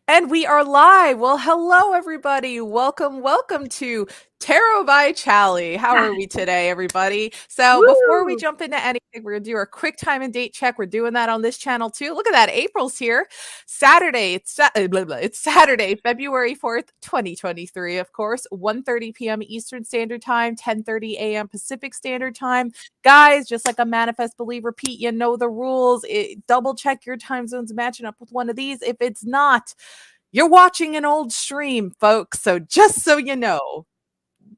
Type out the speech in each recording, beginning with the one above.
And we are live. Well, hello, everybody. Welcome to TarotbyChally. How are we today, everybody? So, before we Woo! jump into anything, we're going to do our quick time and date check. We're doing that on this channel, too. Look at that. April's here. Saturday. It's Saturday, February 4th, 2023, of course, 1:30 p.m. Eastern Standard Time, 10:30 a.m. Pacific Standard Time. Guys, just like a manifest, believe, repeat, you know the rules. Double check your time zones matching up with one of these. If it's not, you're watching an old stream, folks. So just so you know,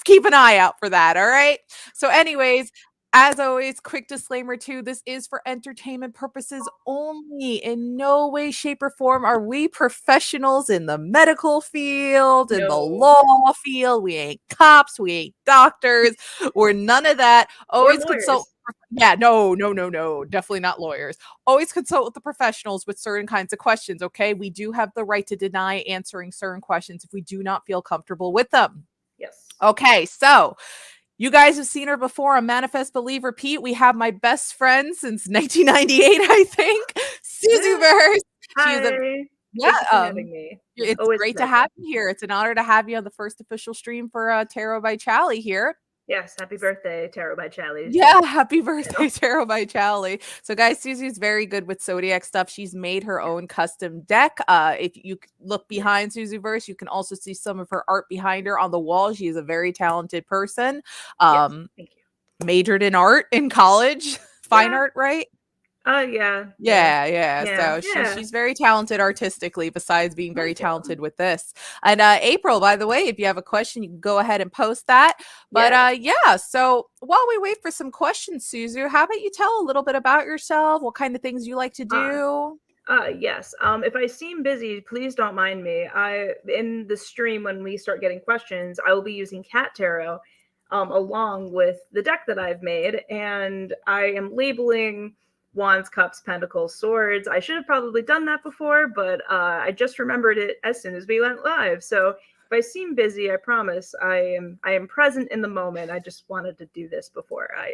keep an eye out for that. All right. So, anyways, as always, quick disclaimer too, this is for entertainment purposes only. In no way, shape, or form are we professionals in the medical field, in the No, law field. We ain't cops, we ain't doctors, we're none of that. or Always consult. lawyers. Yeah, no, definitely not lawyers. Always consult with the professionals with certain kinds of questions, okay? We do have the right to deny answering certain questions if we do not feel comfortable with them. Yes. Okay, so you guys have seen her before on Manifest Believe Repeat. We have my best friend since 1998, I think, Susie Yeah. Verse. She is a Hi. yeah, Thank you for having me. it's Always a great to pleasure. have you here. It's an honor to have you on the first official stream for Tarot by Chally here. Yes. Happy birthday, Tarot by Chally. Yeah, happy You know. birthday, Tarot by Chally. So, guys, Susie's very good with zodiac stuff. She's made her Yeah. own custom deck. If you look Yes. behind Susie Verse, you can also see some of her art behind her on the wall. She is a very talented person. Yes. Um, Thank you. Majored in art in college, fine Yeah. art, right? Yeah. Yeah. Yeah. Yeah. So Yeah. she's very talented artistically, besides being very Thank you. talented with this. And April, by the way, if you have a question, you can go ahead and post that. But Yes. yeah, so while we wait for some questions, Suzu, how about you tell a little bit about yourself? What kind of things you like to Uh. do? Yes. If I seem busy, please don't mind me. I in the stream when we start getting questions, I will be using Cat Tarot, along with the deck that I've made, and I am labeling wands, cups, pentacles, swords. I should have probably done that before, but I just remembered it as soon as we went live. So if I seem busy, I promise I am present in the moment. I just wanted to do this before I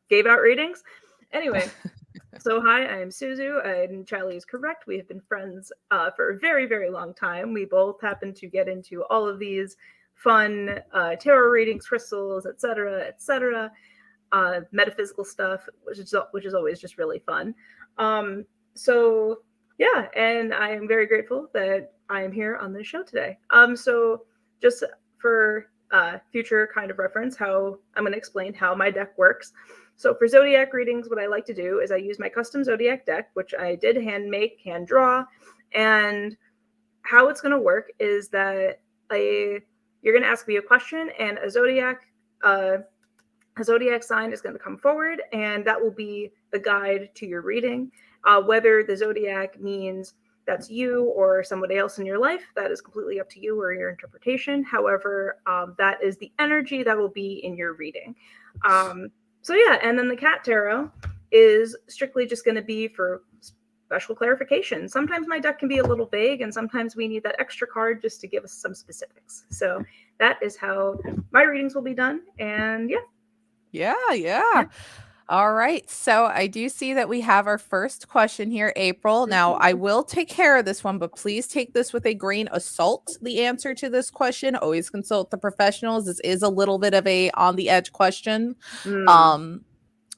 gave out readings. Anyway. So, hi, I'm Suzu, and Charlie is correct. We have been friends for a very, very long time. We both happen to get into all of these fun tarot readings, crystals, etc., metaphysical stuff, which is always just really fun. So, yeah, and I am very grateful that I am here on this show today. So, just for future kind of reference, how I'm going to explain how my deck works. So for zodiac readings, what I like to do is I use my custom zodiac deck, which I did hand make, hand draw, and how it's going to work is that you're going to ask me a question, and a zodiac sign is going to come forward, and that will be the guide to your reading. Whether the zodiac means that's you or somebody else in your life, that is completely up to you or your interpretation. However, that is the energy that will be in your reading. So yeah, and then the cat tarot is strictly just going to be for special clarification. Sometimes my deck can be a little vague, and sometimes we need that extra card just to give us some specifics. So that is how my readings will be done. And Yeah. All right. So I do see that we have our first question here, April. Now, I yeah. will take care of this one, but please take this with a grain of salt. The answer to this question, always consult the professionals. This is a little bit of a on the edge question. Mm. Um,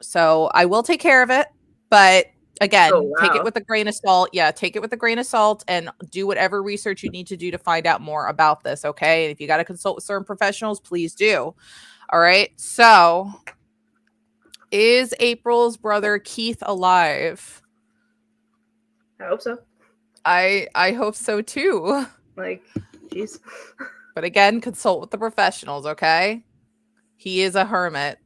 so I will take care of it, but Oh again, take it wow. with a grain of salt. Yeah, take it with a grain of salt and do whatever research you need to do to find out more about this. Okay. If you got to consult with certain professionals, please do. All right. So is April's brother Keith alive? I hope so. I hope so too. Like, jeez. But again, consult with the professionals, okay? He is a hermit.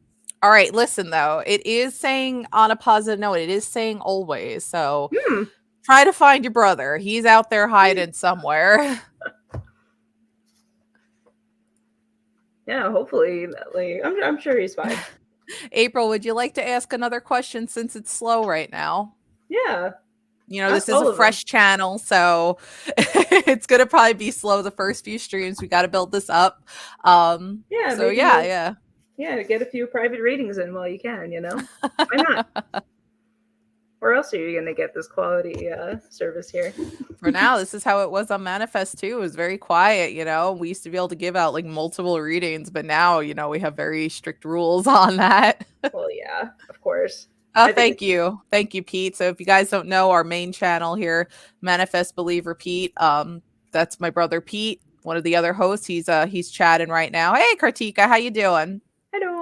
All right, listen though. It is saying on a positive note, it is saying always. So Hmm. try to find your brother. He's out there hiding somewhere. Yeah, hopefully, like, I'm sure he's fine. April, would you like to ask another question since it's slow right now? Yeah, You know, this ask is a all of them. fresh channel, so it's gonna probably be slow the first few streams. We got to build this up. Yeah, So maybe yeah, you'll yeah. yeah get a few private readings in while you can. Why not? Where else are you going to get this quality service here? For now, this is how it was on Manifest too. It was very quiet, you know. We used to be able to give out like multiple readings, but now, you know, we have very strict rules on that. Well, yeah, of course. Oh, I think thank you. Thank you, Pete. So if you guys don't know our main channel here, Manifest Believe Repeat, that's my brother Pete, one of the other hosts. He's chatting right now. Hey Kartika, how you doing?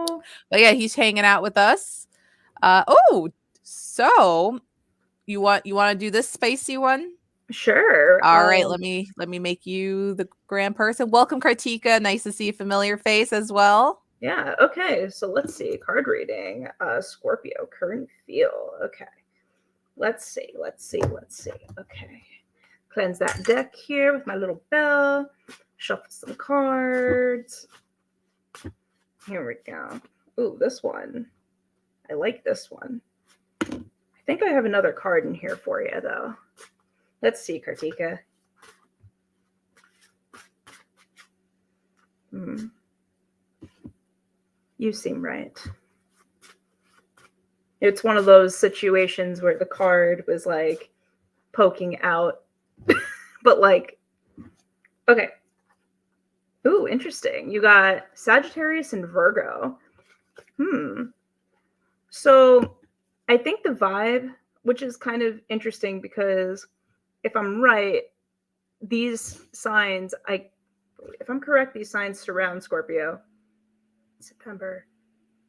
hello. But yeah, he's hanging out with us. Oh, so you want to do this spicy one? Sure. All right, let me make you the grand person. Welcome, Kartika. Nice to see a familiar face as well. Yeah, okay. So let's see. Card reading. Scorpio, current feel. Okay. Let's see. Okay. Cleanse that deck here with my little bell. Shuffle some cards. Here we go. Ooh, this one. I like this one. I think I have another card in here for you, though. Let's see, Kartika. You seem right. It's one of those situations where the card was like poking out, but like, okay. Ooh, interesting. You got Sagittarius and Virgo. So I think the vibe, which is kind of interesting because if I'm right, these signs, if I'm correct, these signs surround Scorpio. September.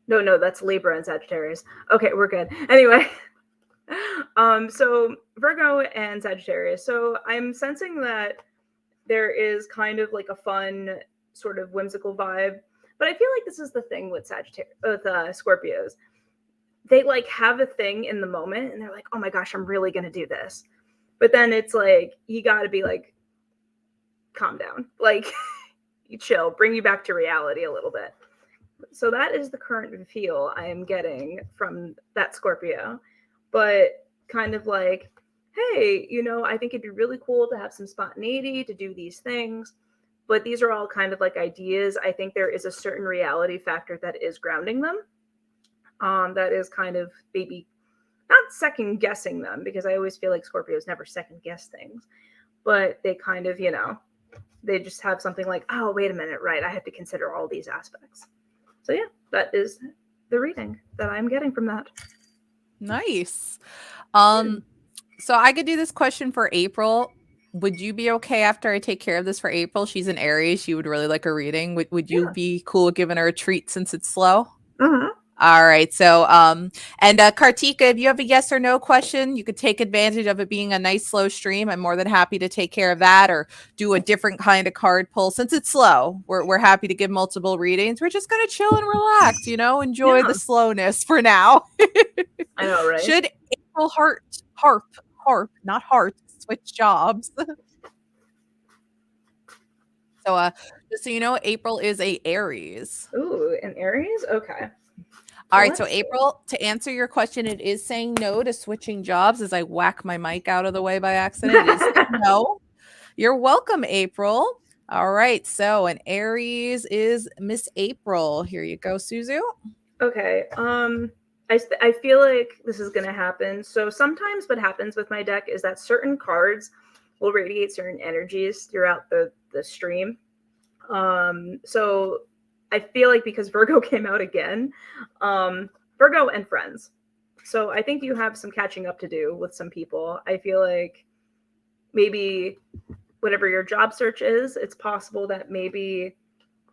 No, that's Libra and Sagittarius. Okay, we're good. Anyway, so Virgo and Sagittarius. So I'm sensing that there is kind of like a fun, sort of whimsical vibe. But I feel like this is the thing with Scorpios. They like have a thing in the moment and they're like, oh my gosh, I'm really going to do this. But then it's like, you got to be like, calm down. Like, you chill, bring you back to reality a little bit. So that is the current feel I am getting from that Scorpio. But kind of like, hey, you know, I think it'd be really cool to have some spontaneity to do these things. But these are all kind of like ideas. I think there is a certain reality factor that is grounding them. That is kind of maybe not second guessing them, because I always feel like Scorpios never second guess things. But they kind of, you know, they just have something like, oh, wait a minute, right, I have to consider all these aspects. So yeah, that is the reading that I'm getting from that. Nice. So I could do this question for April. Would you be okay after I take care of this for April? She's an Aries. She would really like a reading. Would you be cool giving her a treat since it's slow? Uh-huh. All right. So, and Kartika, if you have a yes or no question, you could take advantage of it being a nice slow stream. I'm more than happy to take care of that or do a different kind of card pull. Since it's slow, we're happy to give multiple readings. We're just going to chill and relax, you know, enjoy the slowness for now. I know, right? Should April not heart, switch jobs? So, just so you know, April is a Aries. Ooh, an Aries? Okay. All right, so April, to answer your question, it is saying no to switching jobs as I whack my mic out of the way by accident. It is saying no. You're welcome, April. All right, so an Aries is Miss April. Here you go, Suzu. Okay. I feel like this is going to happen. So sometimes what happens with my deck is that certain cards will radiate certain energies throughout the stream. So I feel like because Virgo came out again, Virgo and friends. So I think you have some catching up to do with some people. I feel like maybe whatever your job search is, it's possible that maybe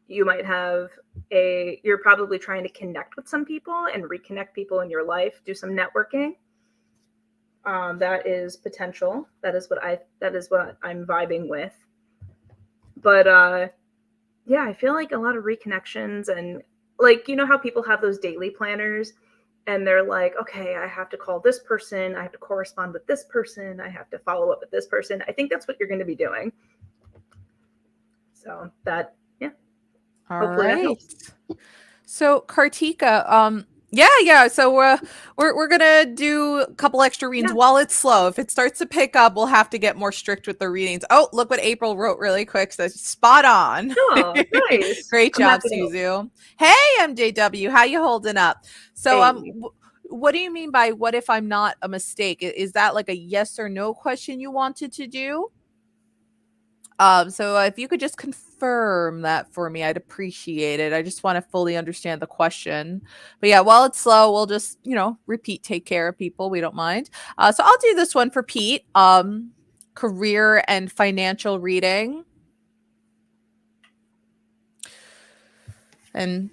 you might have you're probably trying to connect with some people and reconnect people in your life, do some networking. That is potential. That is what I'm vibing with. But yeah, I feel like a lot of reconnections, and like, you know how people have those daily planners and they're like, okay, I have to call this person, I have to correspond with this person, I have to follow up with this person. I think that's what you're going to be doing. So that, yeah. All right. So Kartika, yeah. So we're gonna do a couple extra readings while it's slow. If it starts to pick up, we'll have to get more strict with the readings. Oh, look what April wrote really quick. So spot on. Oh, nice. Great job, Suzu. Hey, MJW, how you holding up? So What do you mean by what if I'm not a mistake? Is that like a yes or no question you wanted to do? So if you could just confirm that for me, I'd appreciate it. I just want to fully understand the question. But yeah, while it's slow, we'll just, repeat, take care of people. We don't mind. So I'll do this one for Pete. Career and financial reading. And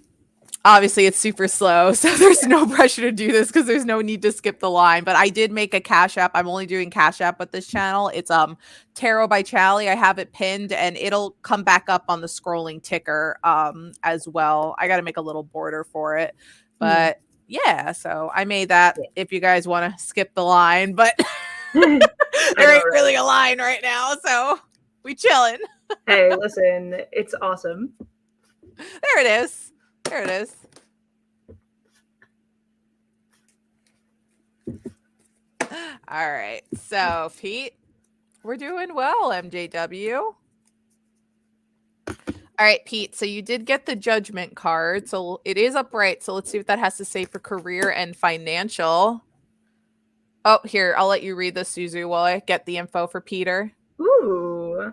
obviously it's super slow, so there's no pressure to do this because there's no need to skip the line. But I did make a Cash App. I'm only doing Cash App with this channel. It's TarotbyChally. I have it pinned and it'll come back up on the scrolling ticker as well. I got to make a little border for it. But yeah, so I made that if you guys want to skip the line, but there ain't really a line right now, so we chilling. Hey, listen, it's awesome. There it is. There it is. All right. So, Pete, we're doing well, MJW. All right, Pete. So you did get the judgment card. So it is upright. So let's see what that has to say for career and financial. Oh, here. I'll let you read this, Suzu, while I get the info for Peter. Ooh.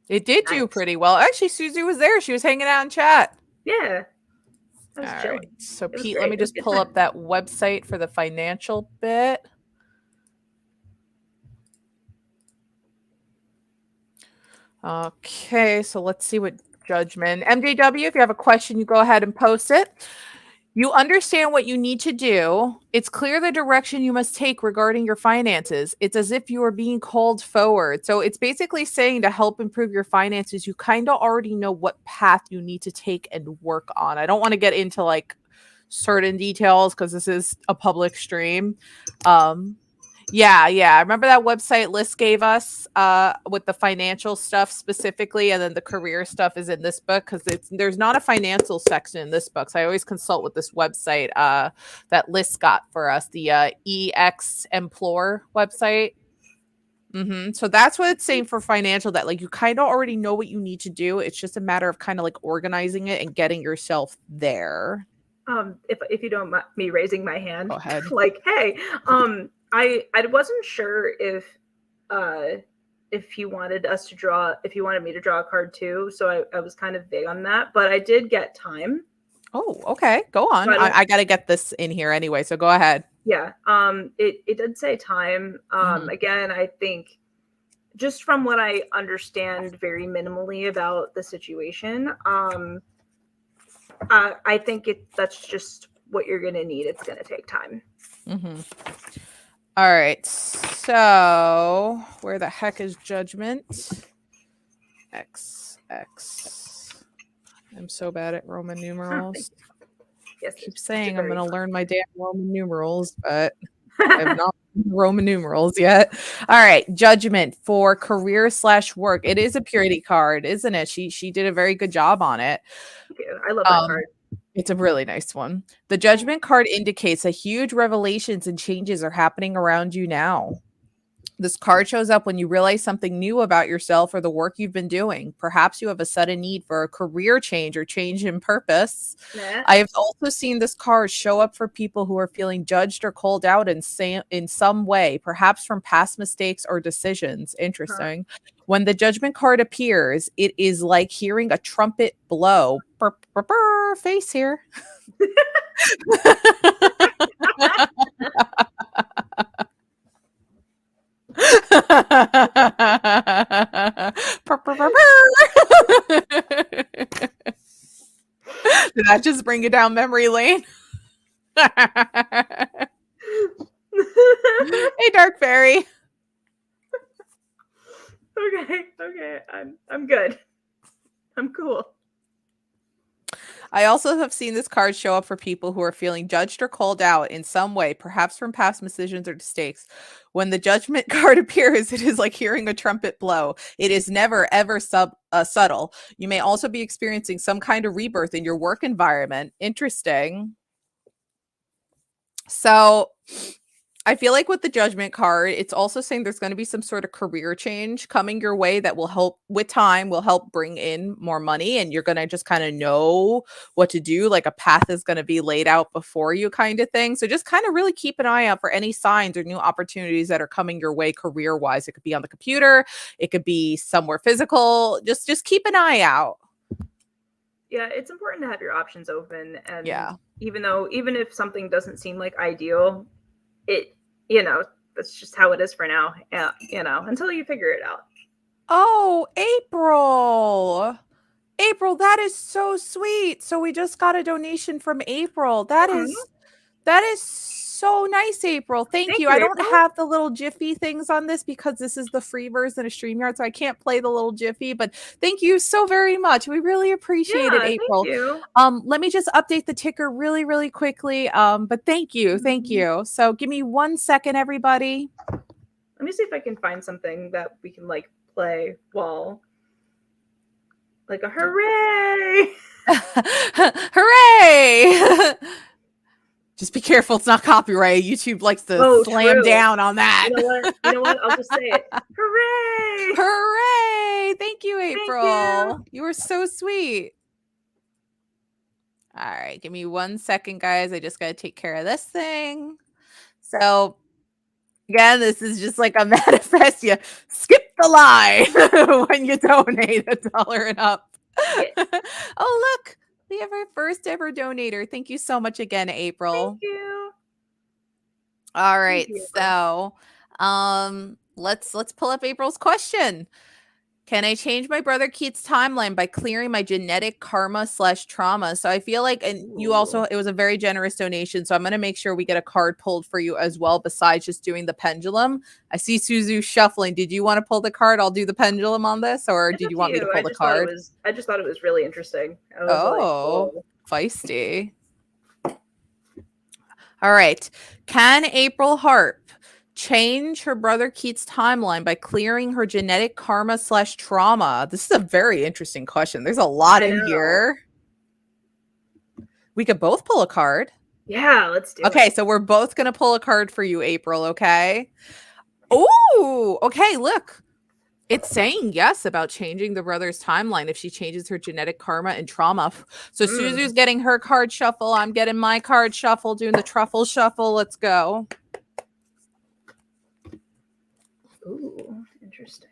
It did do pretty well. Actually, Suzu was there. She was hanging out in chat. Yeah. All right. So, Pete, let me just pull up that website for the financial bit. Okay, so let's see what judgment. MJW, if you have a question, you go ahead and post it. You understand what you need to do. It's clear the direction you must take regarding your finances. It's as if you are being called forward. So it's basically saying to help improve your finances, you kind of already know what path you need to take and work on. I don't want to get into like certain details because this is a public stream. Yeah. I remember that website List gave us with the financial stuff specifically, and then the career stuff is in this book because there's not a financial section in this book. So I always consult with this website that List got for us, the EX Implore website. So that's what it's saying for financial, that like you kind of already know what you need to do. It's just a matter of kind of like organizing it and getting yourself there. If you don't mind me raising my hand, go ahead. Like, hey, I wasn't sure if he wanted us to draw, if he wanted me to draw a card too. So I was kind of vague on that, but I did get time. Oh, okay. Go on. I got to get this in here anyway. So go ahead. Yeah. It did say time. Again, I think just from what I understand very minimally about the situation, I think that's just what you're going to need. It's going to take time. All right. So where the heck is judgment? X. I'm so bad at Roman numerals. Yes, I keep saying I'm going to learn my damn Roman numerals, but I have not Roman numerals yet. All right. Judgment for career/work. It is a purity card, isn't it? She did a very good job on it. Thank you. I love that card. It's a really nice one. The judgment card indicates that huge revelations and changes are happening around you now. This card shows up when you realize something new about yourself or the work you've been doing. Perhaps you have a sudden need for a career change or change in purpose. Yeah. I have also seen this card show up for people who are feeling judged or called out in some way, perhaps from past mistakes or decisions. Interesting. When the judgment card appears, it is like hearing a trumpet blow. Burr, burr, burr, face here. Did that just bring you down memory lane? Hey, Dark Fairy. Okay. I'm good. I'm cool. I also have seen this card show up for people who are feeling judged or called out in some way, perhaps from past decisions or mistakes. When the judgment card appears, it is like hearing a trumpet blow. It is never, ever subtle. You may also be experiencing some kind of rebirth in your work environment. Interesting. So I feel like with the Judgment card, it's also saying there's going to be some sort of career change coming your way that will help with time, will help bring in more money, and you're going to just kind of know what to do. Like a path is going to be laid out before you, kind of thing. So just kind of really keep an eye out for any signs or new opportunities that are coming your way career wise. It could be on the computer, it could be somewhere physical. Just keep an eye out. Yeah, it's important to have your options open, and Yeah. even if something doesn't seem like ideal, it that's just how it is for now. Yeah, until you figure it out. Oh, April. April, that is so sweet. So we just got a donation from April. That is so nice, April. Thank Thank you. you, I don't April. have the little Jiffy things on this because this is the free version of StreamYard, so I can't play the little Jiffy, but thank you so very much. We really appreciate it, Yeah, thank April. you. Let me just update the ticker really, really quickly. But thank you. Thank you. So give me 1 second, everybody. Let me see if I can find something that we can like play while like a hooray. Hooray! Just be careful, it's not copyright. YouTube likes to slam True. down on that. You know what? I'll just say it. Hooray! Hooray! Thank you, April. Thank You were so sweet. All right, give me 1 second, guys. I just got to take care of this thing. So, again, this is just like a manifest. You skip the line when you donate $1 and up. Yeah. Oh, look. We have our first ever donator. Thank you so much again, April. Thank you. All right. you, So, let's pull up April's question. Can I change my brother Keith's timeline by clearing my genetic karma / trauma? So I feel like, and you also, it was a very generous donation. So I'm going to make sure we get a card pulled for you as well, besides just doing the pendulum. I see Suzu shuffling. Did you want to pull the card? I'll do the pendulum on this, or It's did up you to want me to you. pull the card? I just thought it was really interesting. I was Oh, feisty. All right. Can April Harp change her brother Keith's timeline by clearing her genetic karma / trauma? This is a very interesting question. There's a lot in here. We could both pull a card. Yeah, let's do it. Okay, so we're both going to pull a card for you, April, okay? Ooh, okay, look. It's saying yes about changing the brother's timeline if she changes her genetic karma and trauma. So Suzu's getting her card shuffle. I'm getting my card shuffle, doing the truffle shuffle. Let's go. Ooh, interesting.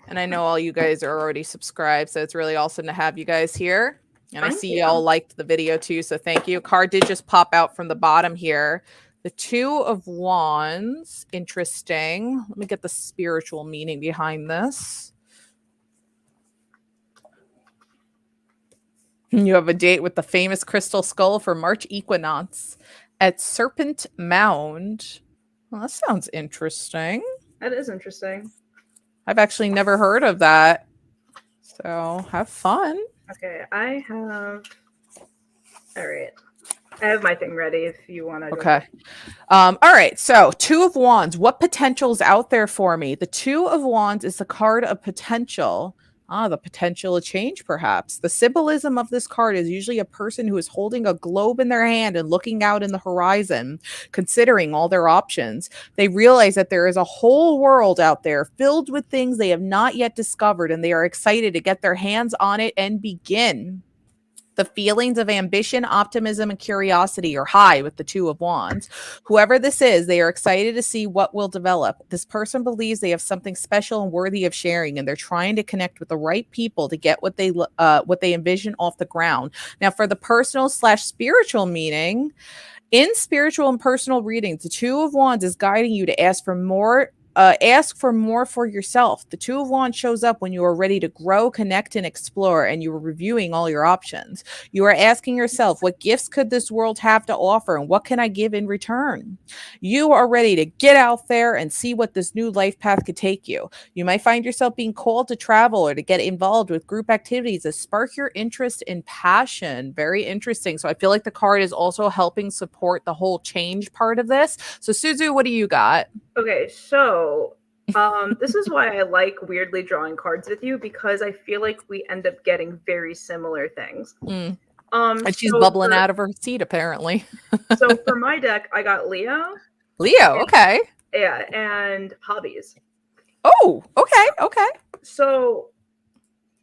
And I know all you guys are already subscribed, so it's really awesome to have you guys here. And I see Yeah. y'all liked the video too, so thank you. Card did just pop out from the bottom here. The 2 of Wands. Interesting. Let me get the spiritual meaning behind this. You have a date with the famous crystal skull for March equinox at Serpent Mound. Well, that sounds interesting. That is interesting. I've actually never heard of that. So have fun. Okay, I have. All right. I have my thing ready if you want to. Okay. All right. So 2 of Wands. What potential is out there for me? The 2 of Wands is the card of potential. The potential of change, perhaps. The symbolism of this card is usually a person who is holding a globe in their hand and looking out in the horizon, considering all their options. They realize that there is a whole world out there filled with things they have not yet discovered, and they are excited to get their hands on it and begin. The feelings of ambition, optimism, and curiosity are high with the 2 of Wands. Whoever this is, they are excited to see what will develop. This person believes they have something special and worthy of sharing, and they're trying to connect with the right people to get what they envision off the ground. Now, for the personal / spiritual meaning, in spiritual and personal readings, the 2 of Wands is guiding you to ask for more. Ask for more for yourself. The 2 of Wands shows up when you are ready to grow, connect, and explore, and you are reviewing all your options. You are asking yourself, what gifts could this world have to offer, and what can I give in return? You are ready to get out there and see what this new life path could take you. You might find yourself being called to travel or to get involved with group activities that spark your interest and passion. Very interesting. So I feel like the card is also helping support the whole change part of this. So Suzu, what do you got? Okay, so this is why I like weirdly drawing cards with you, because I feel like we end up getting very similar things. And she's bubbling out of her seat, apparently. So for my deck, I got Leo, Leo. Okay. Yeah, and hobbies. Oh, okay. Okay. So,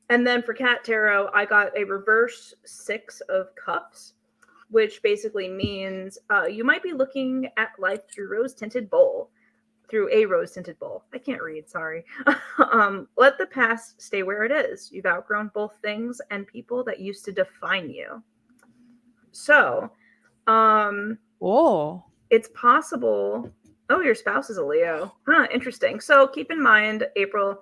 and then for Cat Tarot, I got a reverse 6 of Cups, which basically means you might be looking at life through a rose-tinted bowl. I can't read, sorry. Let the past stay where it is. You've outgrown both things and people that used to define you. So, Oh. it's possible. Oh, your spouse is a Leo. Huh, interesting. So keep in mind, April,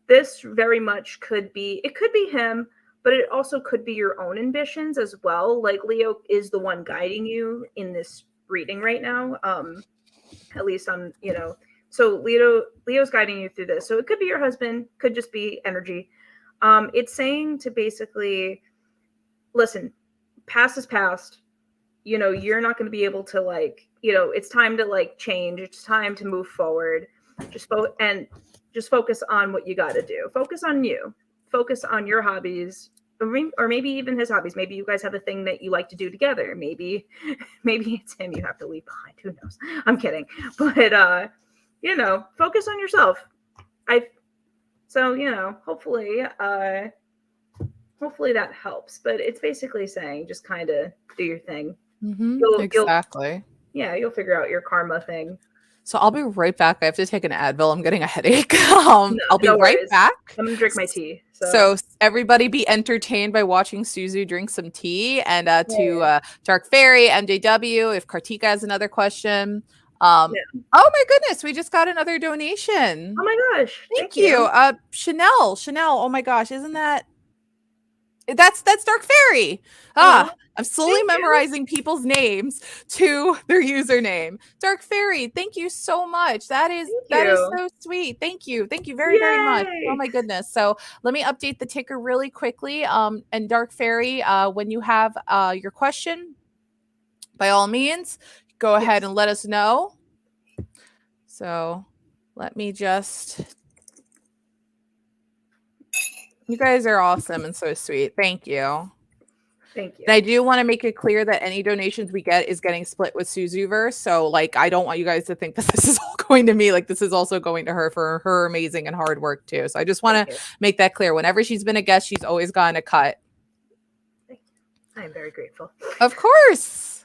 this very much could be him, but it also could be your own ambitions as well. Like Leo is the one guiding you in this reading right now. At least on, so Leo's guiding you through this. So it could be your husband, could just be energy. It's saying to basically listen, past is past. You're not going to be able to it's time to change. It's time to move forward. Just focus on what you got to do. Focus on you. Focus on your hobbies, or maybe even his hobbies. Maybe you guys have a thing that you like to do together. Maybe it's him you have to leave behind. Who knows? I'm kidding. But focus on yourself. Hopefully that helps. But it's basically saying just kind of do your thing. Exactly. You'll figure out your karma thing. So I'll be right back. I have to take an Advil. I'm getting a headache. I'll be right back. I'm gonna drink my tea. So everybody be entertained by watching Suzu drink some tea. And to Dark Fairy, MJW, if Kartika has another question. Oh my goodness, we just got another donation. Oh my gosh. Thank you. Chanel. Oh my gosh, isn't that's Dark Fairy. I'm slowly memorizing people's names to their username. Dark Fairy, thank you so much. That is so sweet. Thank you very very much. Oh my goodness. So let me update the ticker really quickly. And Dark Fairy, when you have your question, by all means, go ahead and let us know. So let me just. You guys are awesome and so sweet. Thank you. Thank you. And I do want to make it clear that any donations we get is getting split with Suzuverse. So I don't want you guys to think that this is all going to me. This is also going to her for her amazing and hard work too. So I just want to make that clear. Whenever she's been a guest, she's always gotten a cut. Thank you. I am very grateful. Of course.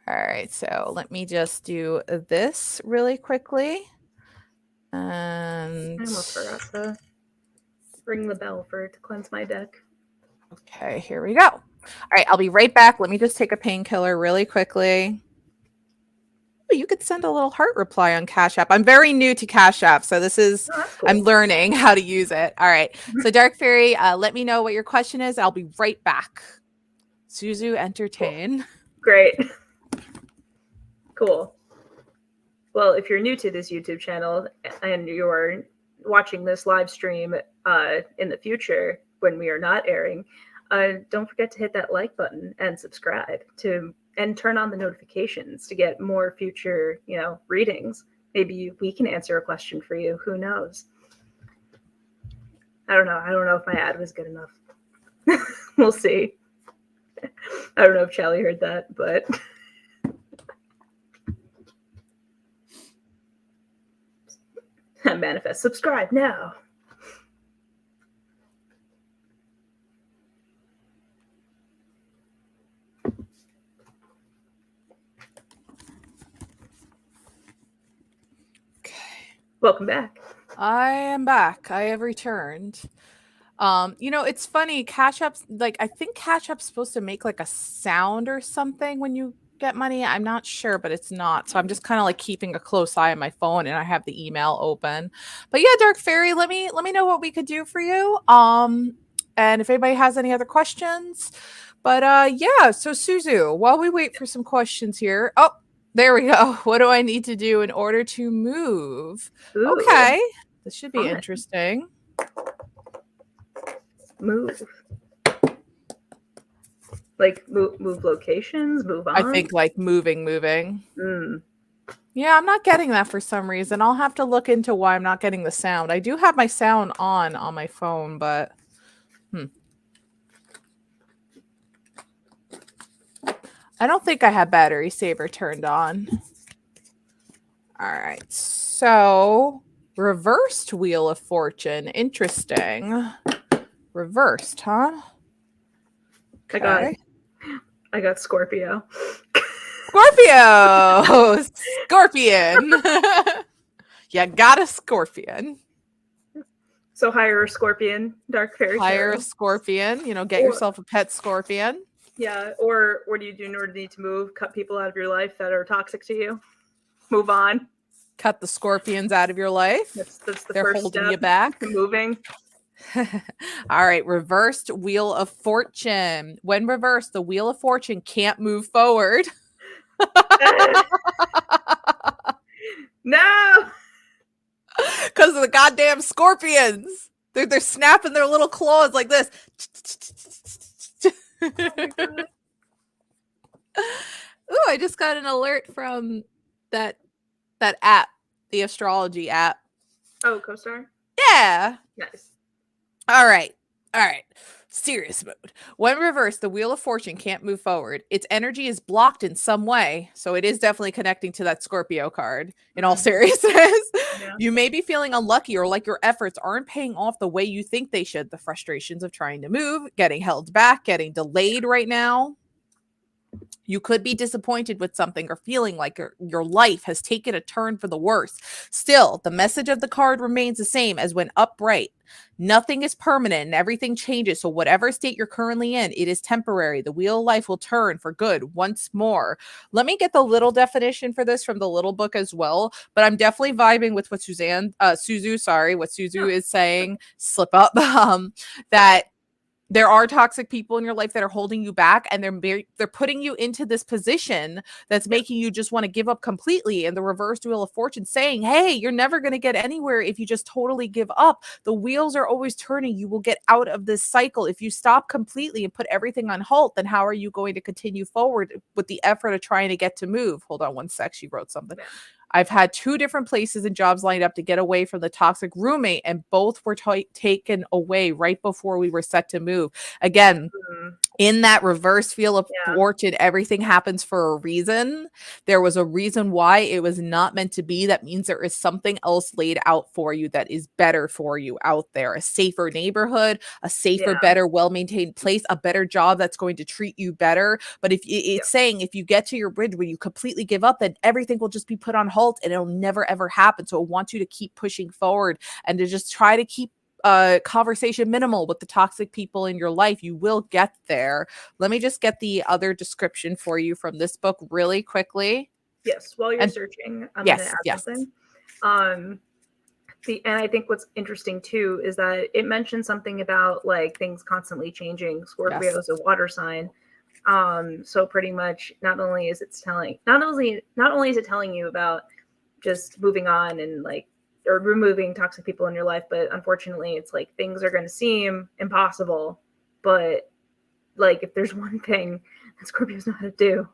All right. So let me just do this really quickly. And I almost forgot to ring the bell to cleanse my deck. Okay, here we go. All right, I'll be right back. Let me just take a painkiller really quickly. Oh, you could send a little heart reply on Cash App. I'm very new to Cash App, so this is cool. I'm learning how to use it. All right, so Dark Fairy, let me know what your question is. I'll be right back. Suzu, entertain. Cool. Great. Cool. Well, if you're new to this YouTube channel and you're watching this live stream in the future when we are not airing, don't forget to hit that like button and subscribe and turn on the notifications to get more future readings. Maybe we can answer a question for you. Who knows? I don't know if my ad was good enough. We'll see. I don't know if Chally heard that, but manifest. Subscribe now. Okay. Welcome back. I am back. I have returned. It's funny. Cash App's I think Cash App's supposed to make a sound or something when you get money. I'm not sure, but it's not. So I'm just kind of keeping a close eye on my phone, and I have the email open. But yeah, Dark Fairy, let me know what we could do for you. And if anybody has any other questions. But yeah, so Suzu, while we wait for some questions here. Oh, there we go. What do I need to do in order to move? Ooh, okay. This should be interesting. Move. Move locations, move on. I think moving. Yeah, I'm not getting that for some reason. I'll have to look into why I'm not getting the sound. I do have my sound on my phone, but I don't think I have battery saver turned on. All right. So, reversed Wheel of Fortune. Interesting. Reversed, huh? Okay. I got Scorpio. Scorpio. Scorpion. You got a scorpion. So hire a scorpion, dark fairy Hire tarot. a scorpion. Get Or- yourself a pet scorpion. Yeah, or what do you do in order to need to move? Cut people out of your life that are toxic to you. Move on. Cut the scorpions out of your life. That's the They're first holding step you back. to moving. All right, reversed Wheel of Fortune. When reversed, the Wheel of Fortune can't move forward. No. Because of the goddamn scorpions. They're snapping their little claws like this. Oh my God. Ooh, I just got an alert from that app, the astrology app. Oh, co-star? Yeah. Nice. All right. Serious mode. When reversed, the Wheel of Fortune can't move forward. Its energy is blocked in some way. So it is definitely connecting to that Scorpio card in all seriousness. Yeah. You may be feeling unlucky or like your efforts aren't paying off the way you think they should. The frustrations of trying to move, getting held back, getting delayed right now. You could be disappointed with something or feeling like your life has taken a turn for the worse. Still, the message of the card remains the same as when upright. Nothing is permanent and everything changes. So whatever state you're currently in, it is temporary. The wheel of life will turn for good once more. Let me get the little definition for this from the little book as well. But I'm definitely vibing with what Suzu is saying. Slip up. That there are toxic people in your life that are holding you back, and they're putting you into this position that's making you just want to give up completely. And the reversed Wheel of Fortune saying, hey, you're never going to get anywhere if you just totally give up. The wheels are always turning. You will get out of this cycle. If you stop completely and put everything on halt, then how are you going to continue forward with the effort of trying to get to move? Hold on one sec. She wrote something. I've had 2 different places and jobs lined up to get away from the toxic roommate, and both were taken away right before we were set to move. Again, in that reverse Wheel of Fortune, everything happens for a reason. There was a reason why it was not meant to be. That means there is something else laid out for you that is better for you out there. A safer neighborhood, a safer, better, well-maintained place, a better job that's going to treat you better. But if it's saying if you get to your bridge where you completely give up, then everything will just be put on halt and it'll never ever happen. So it wants you to keep pushing forward and to just try to keep conversation minimal with the toxic people in your life. You will get there. Let me just get the other description for you from this book really quickly. Yes, while you're searching, I'm going to add something. And I think what's interesting too is that it mentions something about like things constantly changing. Scorpio is a water sign. So pretty much not only is it telling you about just moving on and like or removing toxic people in your life, but unfortunately it's like things are going to seem impossible, but like if there's one thing that Scorpios know how to do,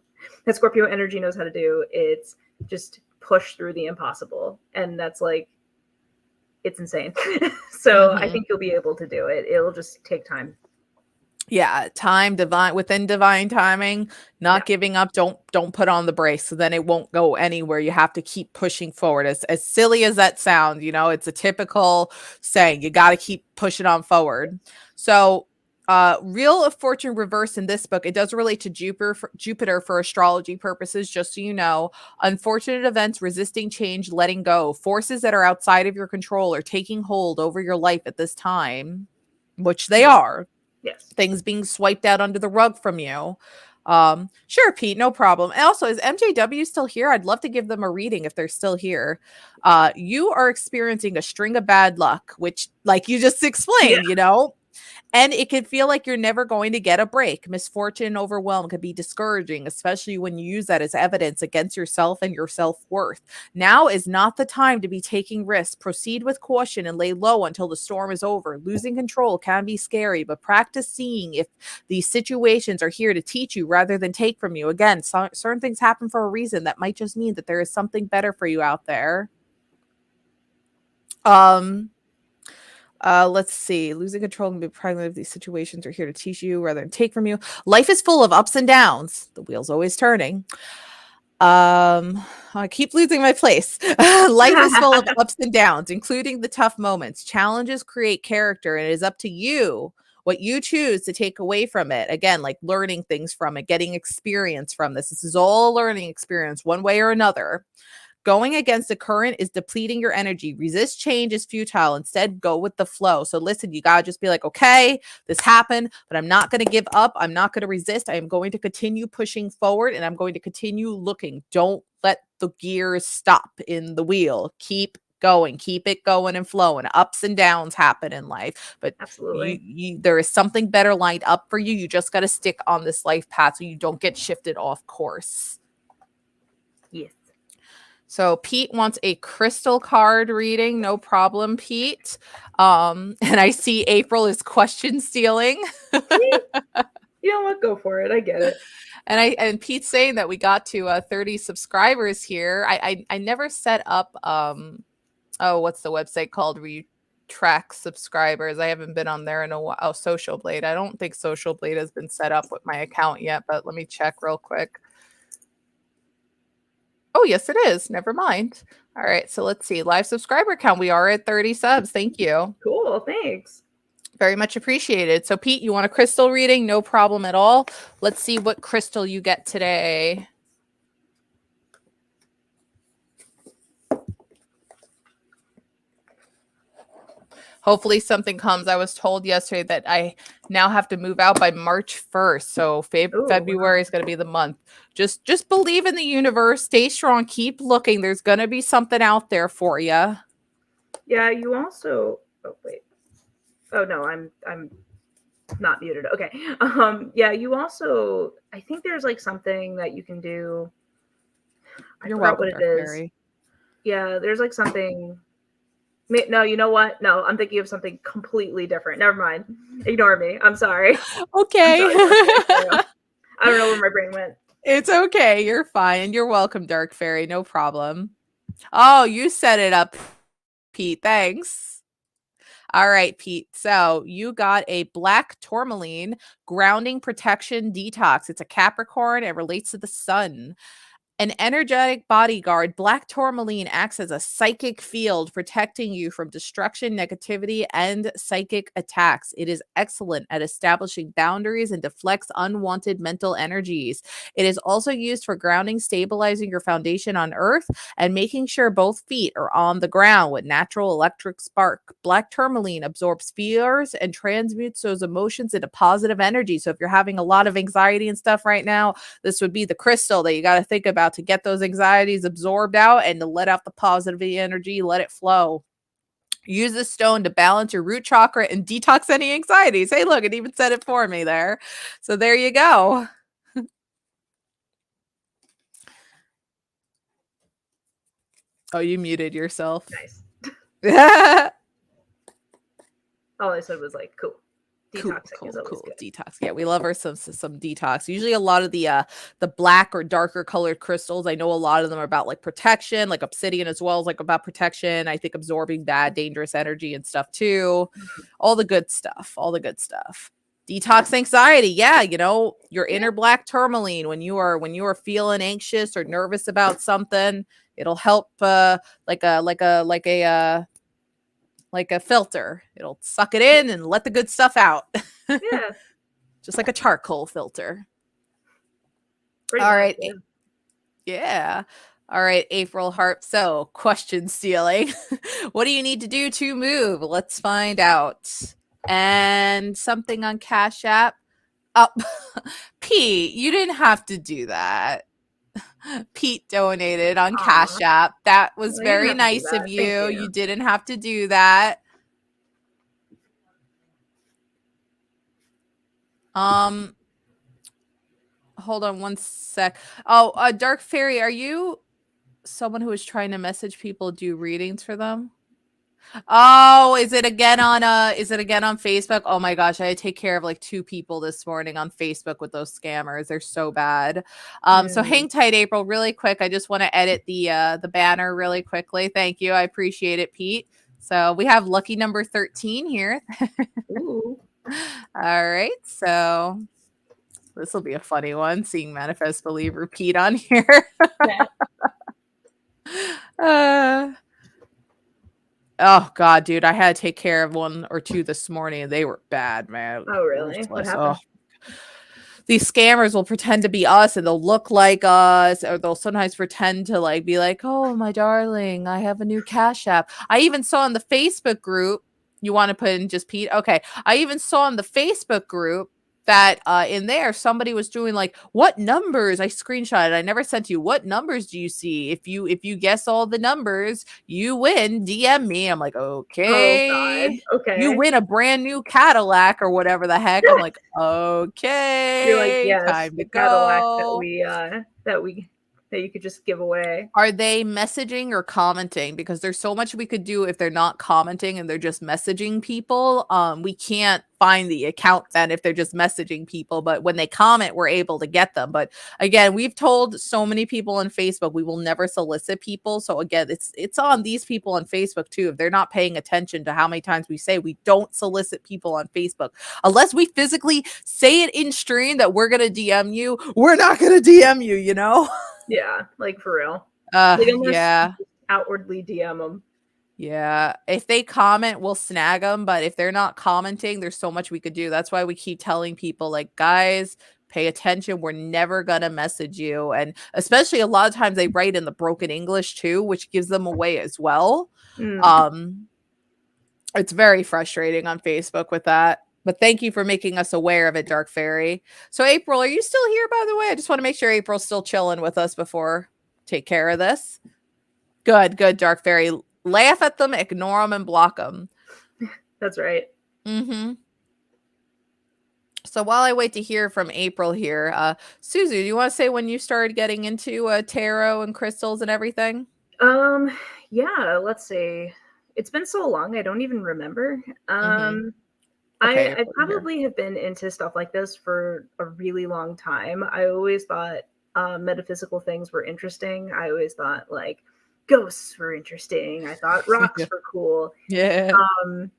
that Scorpio energy knows how to do, it's just push through the impossible. And that's like, it's insane. So I think you'll be able to do it. It'll just take time. Yeah, time, within divine timing, not giving up. Don't put on the brakes, so then it won't go anywhere. You have to keep pushing forward. As silly as that sounds, it's a typical saying. You got to keep pushing on forward. So, Wheel of Fortune reverse in this book, it does relate to Jupiter for astrology purposes, just so you know. Unfortunate events, resisting change, letting go, forces that are outside of your control are taking hold over your life at this time, which they are. Yes. Things being swiped out under the rug from you. Sure, Pete, no problem. And also, is MJW still here? I'd love to give them a reading if they're still here. You are experiencing a string of bad luck, which, like you just explained, and it can feel like you're never going to get a break. Misfortune and overwhelm can be discouraging, especially when you use that as evidence against yourself and your self-worth. Now is not the time to be taking risks. Proceed with caution and lay low until the storm is over. Losing control can be scary, but practice seeing if these situations are here to teach you rather than take from you. Again, certain things happen for a reason. That might just mean that there is something better for you out there. Let's see. Losing control and being pregnant of these situations are here to teach you rather than take from you. Life is full of ups and downs. The wheel's always turning. I keep losing my place. Life is full of ups and downs, including the tough moments. Challenges create character, and it is up to you what you choose to take away from it. Again, like learning things from it, getting experience from this. This is all a learning experience, one way or another. Going against the current is depleting your energy. Resist change is futile. Instead, go with the flow. So listen, you got to just be like, okay, this happened, but I'm not going to give up. I'm not going to resist. I am going to continue pushing forward, and I'm going to continue looking. Don't let the gears stop in the wheel. Keep going. Keep it going and flowing. Ups and downs happen in life, but Absolutely. there is something better lined up for you. You just got to stick on this life path so you don't get shifted off course. Yes. So Pete wants a crystal card reading. No problem, Pete. And I see April is question stealing. You know what? Go for it. I get it. And Pete's saying that we got to 30 subscribers here. I never set up what's the website called where you track subscribers? I haven't been on there in a while. Oh, Social Blade. I don't think Social Blade has been set up with my account yet, but let me check real quick. Oh, yes, it is. Never mind. All right. So let's see. Live subscriber count. We are at 30 subs. Thank you. Cool. Thanks. Very much appreciated. So, Pete, you want a crystal reading? No problem at all. Let's see what crystal you get today. Hopefully something comes. I was told yesterday that I now have to move out by March 1st. So February is going to be the month. Just believe in the universe. Stay strong. Keep looking. There's going to be something out there for you. Yeah, you also... Oh, wait. Oh, no, I'm not muted. Okay. Yeah, you also... I think there's like something that you can do. I forgot what it is. Yeah, there's like something... No, you know what? No, I'm thinking of something completely different. Never mind. Ignore me. I'm sorry. Okay. I'm sorry, I don't know where my brain went. It's okay. You're fine. You're welcome, Dark Fairy. No problem. Oh, you set it up, Pete. Thanks. All right, Pete. So you got a black tourmaline grounding protection detox. It's a Capricorn. It relates to the sun. An energetic bodyguard, black tourmaline acts as a psychic field, protecting you from destruction, negativity, and psychic attacks. It is excellent at establishing boundaries and deflects unwanted mental energies. It is also used for grounding, stabilizing your foundation on earth, and making sure both feet are on the ground with natural electric spark. Black tourmaline absorbs fears and transmutes those emotions into positive energy. So if you're having a lot of anxiety and stuff right now, this would be the crystal that you got to think about to get those anxieties absorbed out and to let out the positive energy, let it flow. Use this stone to balance your root chakra and detox any anxieties. Hey, look, it even said it for me there. So there you go. Oh, you muted yourself. Nice. All I said was like, cool. Detoxing is always good. Detox. Yeah, we love our some detox. Usually a lot of the black or darker colored crystals, I know a lot of them are about like protection, like obsidian as well is like about protection. I think absorbing bad, dangerous energy and stuff too. All the good stuff. Detox anxiety. Yeah, you know, your inner black tourmaline when you are feeling anxious or nervous about something, it'll help like a filter. It'll suck it in and let the good stuff out. Yeah. Just like a charcoal filter. Pretty All much, right. yeah. Yeah. All right, April Harp. So, question stealing. What do you need to do to move? Let's find out. And something on Cash App. Oh, Pete, you didn't have to do that. Pete donated on Cash App. That was very nice of you. You didn't have to do that. Hold on one sec. Oh, Dark Fairy, are you someone who is trying to message people, do readings for them? Oh, is it again on Facebook? Oh my gosh, I had to take care of like 2 people this morning on Facebook with those scammers. They're so bad. So hang tight, April, really quick. I just want to edit the banner really quickly. Thank you. I appreciate it, Pete. So we have lucky number 13 here. Ooh. All right. So this will be a funny one. Seeing manifest, believe, repeat on here. uh, oh God, dude. I had to take care of one or two this morning and they were bad, man. Oh, really? What Ruthless. happened? Oh, these scammers will pretend to be us and they'll look like us, or they'll sometimes pretend to like be like, oh my darling, I have a new Cash App. I even saw in the Facebook group, you want to put in just Pete? Okay. I even saw in the Facebook group that in there somebody was doing like, what numbers? I screenshotted, I never sent you, what numbers do you see? If you guess all the numbers, you win. DM me. I'm like, Oh God. okay. You Okay. win a brand new Cadillac or whatever the heck. I'm like, You're like, okay, yes, time to the Cadillac that go. that you could just give away. Are they messaging or commenting? Because there's so much we could do if they're not commenting and they're just messaging people. We can't find the account then if they're just messaging people, but when they comment, we're able to get them. But again, we've told so many people on Facebook we will never solicit people. So again, it's on these people on Facebook too. If they're not paying attention to how many times we say we don't solicit people on Facebook, unless we physically say it in stream that we're gonna DM you, we're not gonna DM you, you know? Yeah, like for real. Like unless you Yeah. just outwardly DM them. Yeah. If they comment, we'll snag them. But if they're not commenting, there's so much we could do. That's why we keep telling people, like, guys, pay attention. We're never going to message you. And especially a lot of times they write in the broken English too, which gives them away as well. Mm. Um, it's very frustrating on Facebook with that. But thank you for making us aware of it, Dark Fairy. So, April, are you still here, by the way? I just want to make sure April's still chilling with us before take care of this. Good, good, Dark Fairy. Laugh at them, ignore them, and block them. That's right. Mm-hmm. So while I wait to hear from April here, Suzu, do you want to say when you started getting into tarot and crystals and everything? Um, yeah, let's see. It's been so long, I don't even remember. Mm-hmm. I Okay, I April here. probably have been into stuff like this for a really long time. I always thought metaphysical things were interesting. I always thought like ghosts were interesting. I thought Yeah. rocks were cool. Yeah. Um,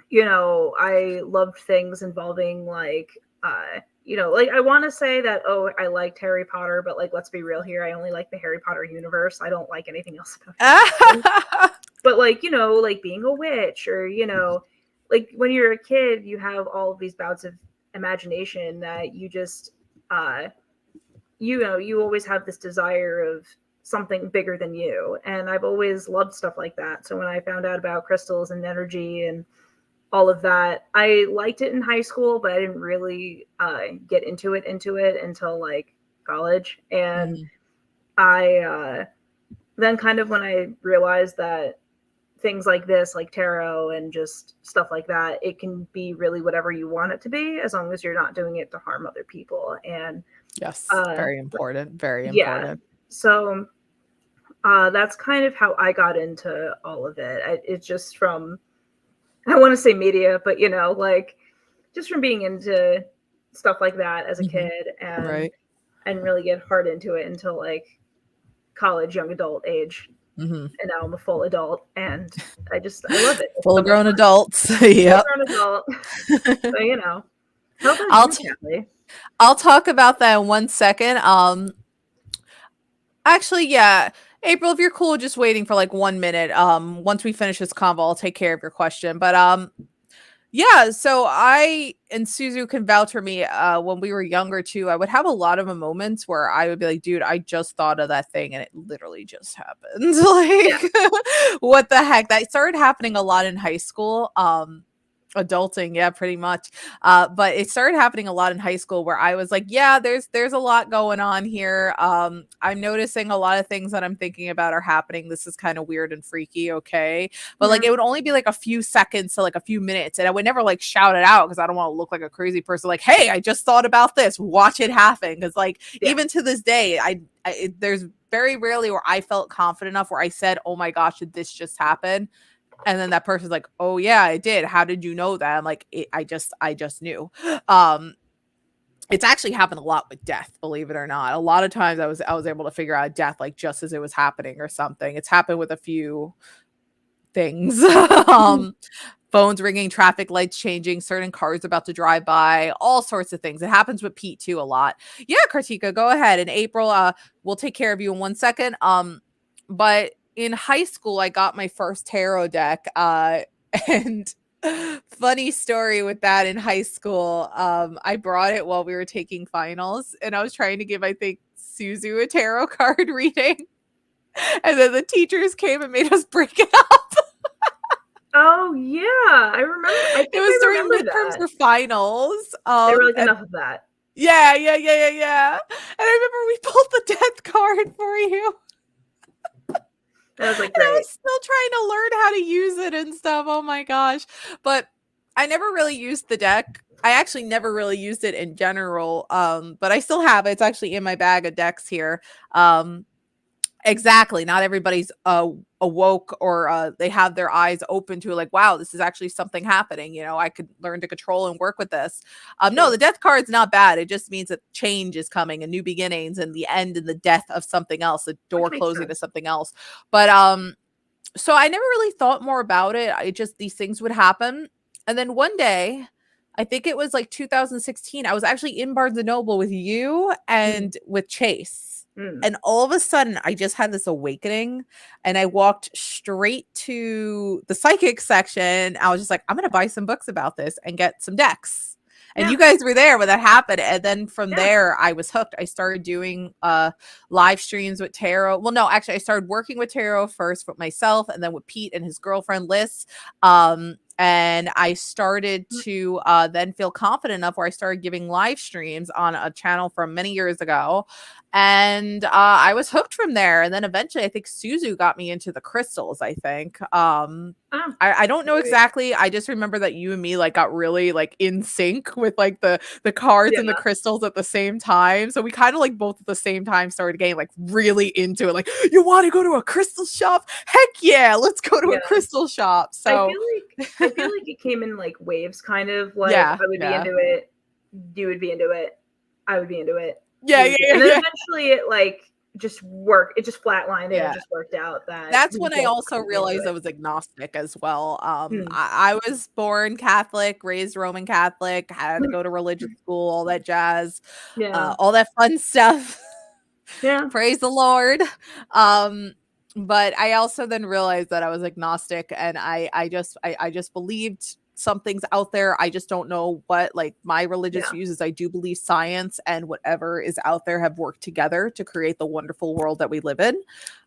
you know, I loved things involving like like I want to say that oh, I liked Harry Potter, but like let's be real here, I only like the Harry Potter universe. I don't like anything else about it. But like, like being a witch or like when you're a kid, you have all of these bouts of imagination that you just you always have this desire of something bigger than you. And I've always loved stuff like that. So when I found out about crystals and energy and all of that, I liked it in high school, but I didn't really get into it until like college. And Mhm. I then kind of when I realized that things like this, like tarot and just stuff like that, it can be really whatever you want it to be as long as you're not doing it to harm other people. And Yes, very important. Very yeah, important. so that's kind of how I got into all of it. It's just from I want to say media, but like just from being into stuff like that as a Mhm. kid and Right. really get hard into it until like college, young adult age. Mhm. And now I'm a full adult and I love it. It's Full so much grown fun. adults. Full Yep. grown adult. So how about I'll you, t- Kelly? I'll talk about that in 1 second. Actually, yeah. April, if you're cool, just waiting for like 1 minute. Once we finish this convo, I'll take care of your question. But yeah, so I and Suzu can vouch for me. When we were younger too, I would have a lot of moments where I would be like, dude, I just thought of that thing and it literally just happened. Yeah. Like, what the heck? That started happening a lot in high school. Adulting, yeah, pretty much. But it started happening a lot in high school where I was like, yeah, there's a lot going on here. I'm noticing a lot of things that I'm thinking about are happening. This is kind of weird and freaky, okay? But like Mhm. it would only be like a few seconds to like a few minutes, and I would never like shout it out because I don't want to look like a crazy person. Like, hey, I just thought about this. Watch it happen. Because like Yeah. even to this day, there's very rarely where I felt confident enough where I said, "Oh my gosh, did this just happen?" And then that person's like, "Oh yeah, I did. How did you know that?" I'm like, I just knew." Um, it's actually happened a lot with death, believe it or not. A lot of times I was able to figure out death like just as it was happening or something. It's happened with a few things. Phones ringing, traffic lights changing, certain cars about to drive by, all sorts of things. It happens with Pete too a lot. Yeah, Kartika, go ahead. In April, we'll take care of you in 1 second. But in high school, I got my first tarot deck. And funny story with that in high school. I brought it while we were taking finals, and I was trying to give, I think, Suzu a tarot card reading. And then the teachers came and made us break it up. Oh yeah, I remember. I think It was I during remember midterms that. or finals. They were like, And enough of that. yeah. And I remember we pulled the death card for you. I was like, And I great. was still trying to learn how to use it and stuff. Oh my gosh. But I never really used the deck. I actually never really used it in general. But I still have it. It's actually in my bag of decks here. Exactly. Not everybody's awoke or they have their eyes open to like, wow, this is actually something happening. You know, I could learn to control and work with this. No, the death card's not bad. It just means that change is coming and new beginnings and the end and the death of something else, the door closing to something else. But so I never really thought more about it. I just, these things would happen. And then one day, I think it was like 2016, I was actually in Barnes and Noble with you and with Chase. And all of a sudden, I just had this awakening and I walked straight to the psychic section. I was just like, I'm going to buy some books about this and get some decks. And you guys were there when that happened. And then from there, I was hooked. I started doing live streams with tarot. Well, no, actually, I started working with tarot first with myself and then with Pete and his girlfriend, Liz. And I started to then feel confident enough where I started giving live streams on a channel from many years ago. And I was hooked from there. And then eventually, I think Suzu got me into the crystals, I think. I don't know exactly. I just remember that you and me like got really like in sync with like the cards and the crystals at the same time. So we kind of like both at the same time started getting like really into it. Like, you want to go to a crystal shop? Heck yeah, let's go to a crystal shop. So I feel like it came in like waves, kind of like I would be into it, you would be into it, I would be into it. And then eventually it like just worked. It just flatlined and it just worked out. That's when I also realized I was agnostic as well. I was born Catholic, raised Roman Catholic, had to go to religious school, all that jazz, all that fun stuff. Praise the Lord. But I also then realized that I was agnostic and I just believed something's out there. I just don't know what, like my religious views is I do believe science and whatever is out there have worked together to create the wonderful world that we live in.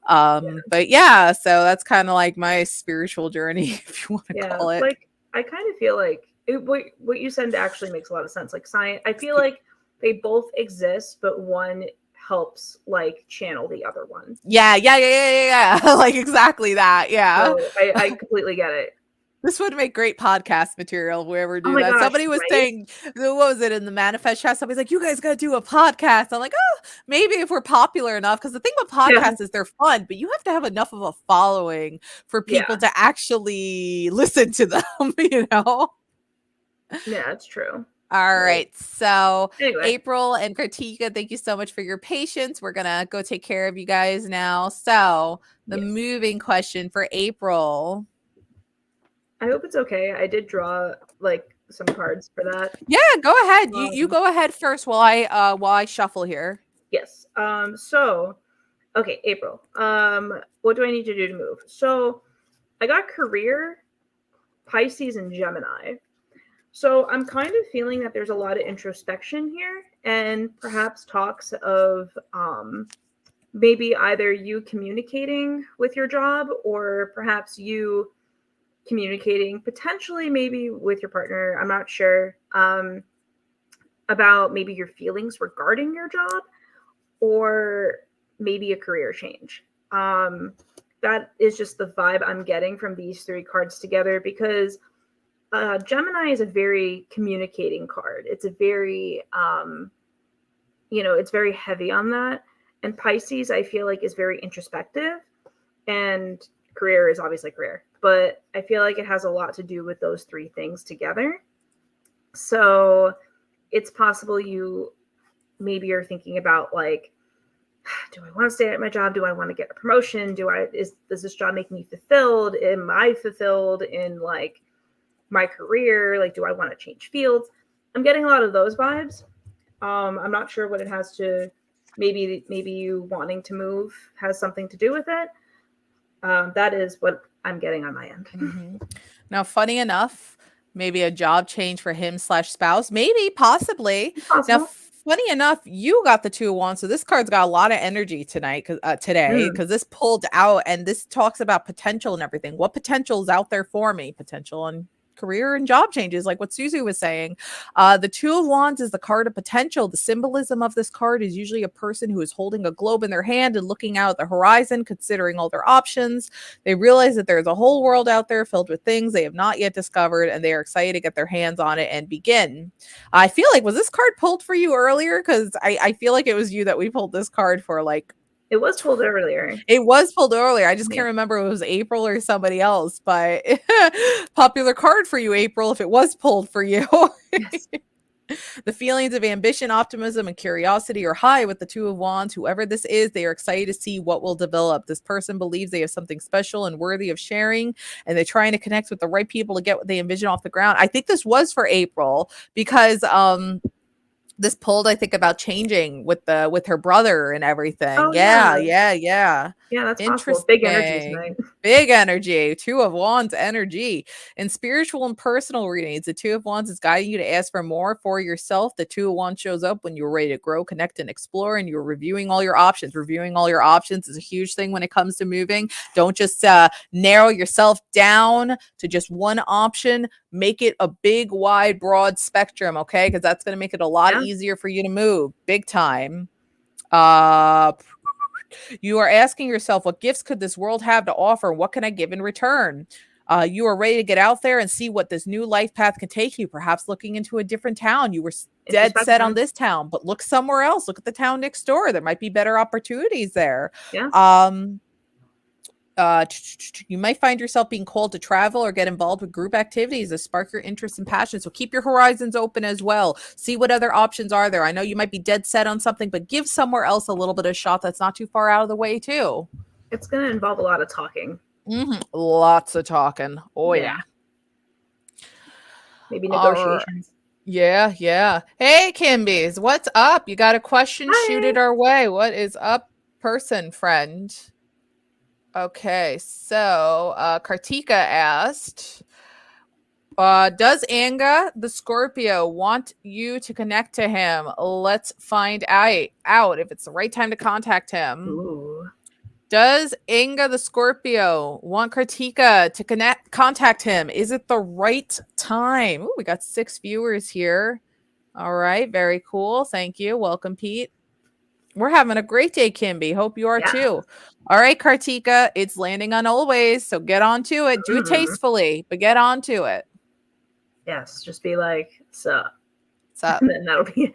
But yeah, so that's kind of like my spiritual journey, if you want to call it. Like I kind of feel like what you said actually makes a lot of sense. Like science, I feel like they both exist, but one helps like channel the other one. Yeah. Like exactly that. Yeah. So I completely get it. This would make great podcast material if we ever do that. Somebody was saying, what was it in the manifest chat? Somebody's like, you guys got to do a podcast. I'm like, oh, maybe if we're popular enough. Because the thing with podcasts is they're fun, but you have to have enough of a following for people to actually listen to them, you know? Yeah, that's true. All right. So April and Kartika, thank you so much for your patience. We're going to go take care of you guys now. So the moving question for April. I hope it's okay. I did draw like some cards for that. Yeah, go ahead. You go ahead first while I shuffle here. Yes. So okay, April. What do I need to do to move? So I got career, Pisces, and Gemini. So I'm kind of feeling that there's a lot of introspection here and perhaps talks of maybe either you communicating with your job or perhaps you communicating potentially maybe with your partner, I'm not sure, about maybe your feelings regarding your job or maybe a career change. That is just the vibe I'm getting from these three cards together because Gemini is a very communicating card. It's a very, it's very heavy on that. And Pisces, I feel like, is very introspective. And career is obviously career. But I feel like it has a lot to do with those three things together. So it's possible you maybe are thinking about like do I want to stay at my job? Do I want to get a promotion? Does this job make me fulfilled? Am I fulfilled in like my career? Like, do I want to change fields? I'm getting a lot of those vibes. I'm not sure what it has to. Maybe you wanting to move has something to do with it. That is what I'm getting on my end. Mm-hmm. Now, funny enough, maybe a job change for him / spouse, maybe, possibly. Now, funny enough, you got the 2 of Wands, so this card's got a lot of energy tonight, today, because this pulled out, and this talks about potential and everything. What potential is out there for me? Potential and career and job changes, like what Susie was saying. The 2 of Wands is the card of potential. The symbolism of this card is usually a person who is holding a globe in their hand and looking out at the horizon, considering all their options. They realize that there's a whole world out there filled with things they have not yet discovered, and they are excited to get their hands on it and begin. I feel like, was this card pulled for you earlier? Because I feel like it was you that we pulled this card for, like, it was pulled earlier. It was pulled earlier. I just can't remember if it was April or somebody else, but popular card for you, April, if it was pulled for you. Yes. The feelings of ambition, optimism, and curiosity are high with the 2 of Wands. Whoever this is, they are excited to see what will develop. This person believes they have something special and worthy of sharing, and they're trying to connect with the right people to get what they envision off the ground. I think this was for April because this pulled, I think, about changing with her brother and everything. Oh, yeah. Yeah, that's possible. Big energy tonight. Big energy. 2 of Wands energy. In spiritual and personal readings, the 2 of Wands is guiding you to ask for more for yourself. The 2 of Wands shows up when you're ready to grow, connect, and explore, and you're reviewing all your options. Reviewing all your options is a huge thing when it comes to moving. Don't just narrow yourself down to just one option. Make it a big, wide, broad spectrum, okay? Because that's going to make it a lot easier for you to move. Big time. You are asking yourself, what gifts could this world have to offer? What can I give in return? You are ready to get out there and see what this new life path can take you. Perhaps looking into a different town. You were dead set on this town, but look somewhere else. Look at the town next door. There might be better opportunities there. Yeah. You might find yourself being called to travel or get involved with group activities that spark your interest and passion. So keep your horizons open as well. See what other options are there. I know you might be dead set on something, but give somewhere else a little bit of shot that's not too far out of the way too. It's going to involve a lot of talking. Lots of talking. Oh, yeah. Maybe negotiations. Yeah. Hey, Kimbies, what's up? You got a question? Hi. Shoot it our way. What is up, person friend? Okay, so Kartika asked, does Anga the Scorpio want you to connect to him? Let's find out if it's the right time to contact him. Ooh. Does Anga the Scorpio want Kartika to contact him? Is it the right time? Ooh, we got 6 viewers here. All right, very cool. Thank you. Welcome, Pete. We're having a great day, Kimby. Hope you are too. All right, Kartika, it's landing on always, so get on to it. Do it tastefully, but get on to it. Yes, just be like, sup. Sup. And then that'll be it.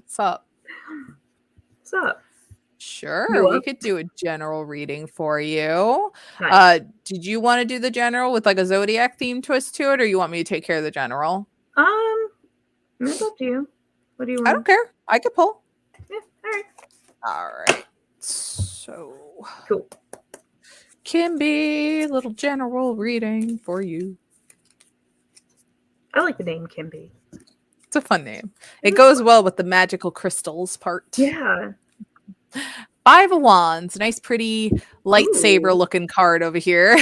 Sup. Sup. Sure, we could do a general reading for you. Nice. Did you want to do the general with like a zodiac theme twist to it, or you want me to take care of the general? It's up to you. What do you want? I don't care. I could pull. Yeah, all right. All right. So cool. Kimby, little general reading for you. I like the name Kimby. It's a fun name. It goes well with the magical crystals part. Yeah. 5 of Wands. Nice, pretty lightsaber looking card over here.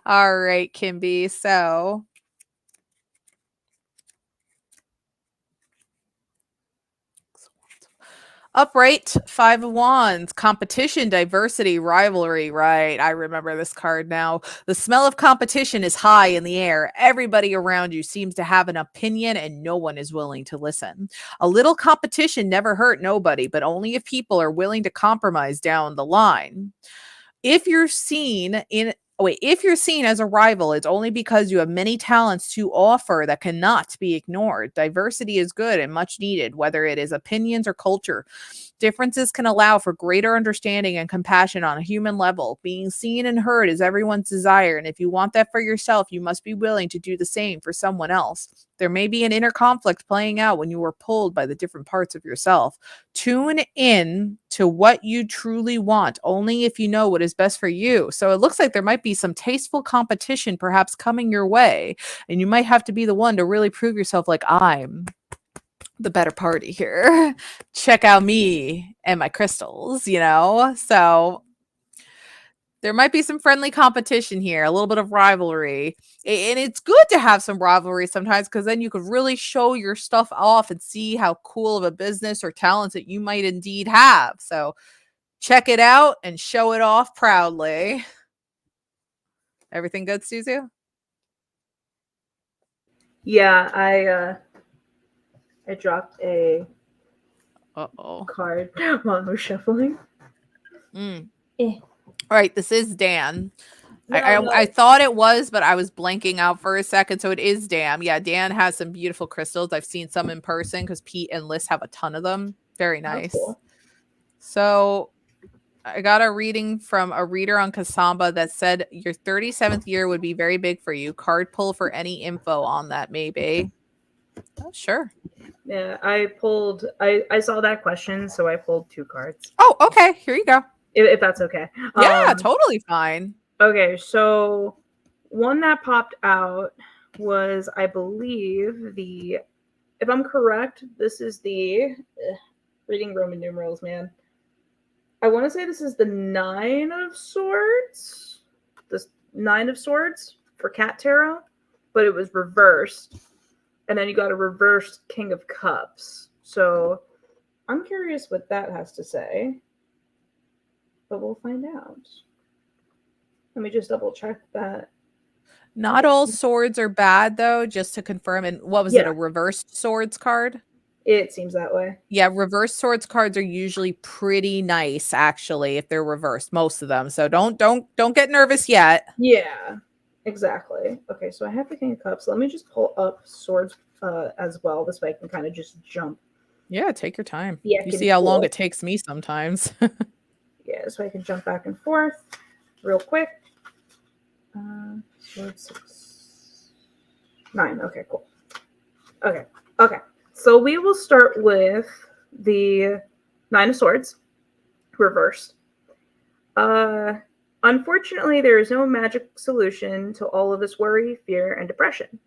All right, Kimby. So upright, 5 of Wands, competition, diversity, rivalry. Right. I remember this card now. The smell of competition is high in the air. Everybody around you seems to have an opinion and no one is willing to listen. A little competition never hurt nobody, but only if people are willing to compromise down the line. If you're seen as a rival, it's only because you have many talents to offer that cannot be ignored. Diversity is good and much needed, whether it is opinions or culture. Differences can allow for greater understanding and compassion on a human level. Being seen and heard is everyone's desire, and if you want that for yourself, you must be willing to do the same for someone else. There may be an inner conflict playing out when you are pulled by the different parts of yourself. Tune in to what you truly want, only if you know what is best for you. So it looks like there might be some tasteful competition perhaps coming your way, and you might have to be the one to really prove yourself like, I'm the better party here. Check out me and my crystals, you know? So there might be some friendly competition here, a little bit of rivalry. And it's good to have some rivalry sometimes because then you could really show your stuff off and see how cool of a business or talents that you might indeed have. So check it out and show it off proudly. Everything good, Suzu? Yeah, I dropped a card while I was shuffling. All right, this is Dan. No. I thought it was, but I was blanking out for a second. So it is Dan. Yeah, Dan has some beautiful crystals. I've seen some in person because Pete and Liz have a ton of them. Very nice. Cool. So I got a reading from a reader on Kasamba that said your 37th year would be very big for you. Card pull for any info on that, maybe. Oh, sure. Yeah, I saw that question, so I pulled 2 cards. Oh, okay. Here you go. If that's okay. Yeah, totally fine. Okay, so one that popped out was, I believe, if I'm correct, this is the reading Roman numerals, man. I want to say this is the 9 of Swords. This 9 of Swords for Cat Tarot, but it was reversed. And then you got a reversed King of Cups. So I'm curious what that has to say. But we'll find out. Let me just double check that. Not all swords are bad, though, just to confirm. And what was it, a reversed swords card? It seems that way. Yeah, reverse swords cards are usually pretty nice, actually, if they're reversed, most of them. So don't get nervous yet. Yeah, exactly. Okay, so I have the King of Cups. Let me just pull up swords as well. This way I can kind of just jump. Yeah, take your time. Yeah, you see how long it takes me sometimes. Yeah, so I can jump back and forth real quick. Sword 6. 9. Okay, cool. Okay. So we will start with the 9 of Swords, reversed. Unfortunately, there is no magic solution to all of this worry, fear, and depression.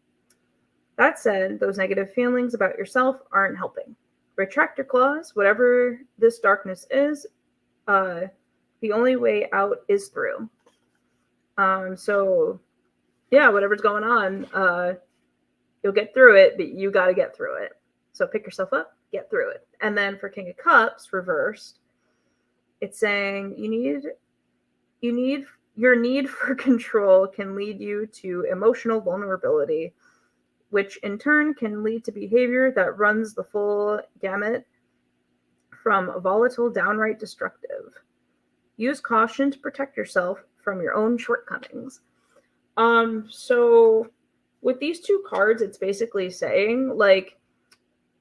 That said, those negative feelings about yourself aren't helping. Retract your claws, whatever this darkness is. The only way out is through. So yeah, whatever's going on, you'll get through it, but you got to get through it. So pick yourself up, get through it. And then for King of Cups reversed, it's saying your need for control can lead you to emotional vulnerability, which in turn can lead to behavior that runs the full gamut from volatile downright destructive. Use caution to protect yourself from your own shortcomings. So with these 2 cards, it's basically saying, like,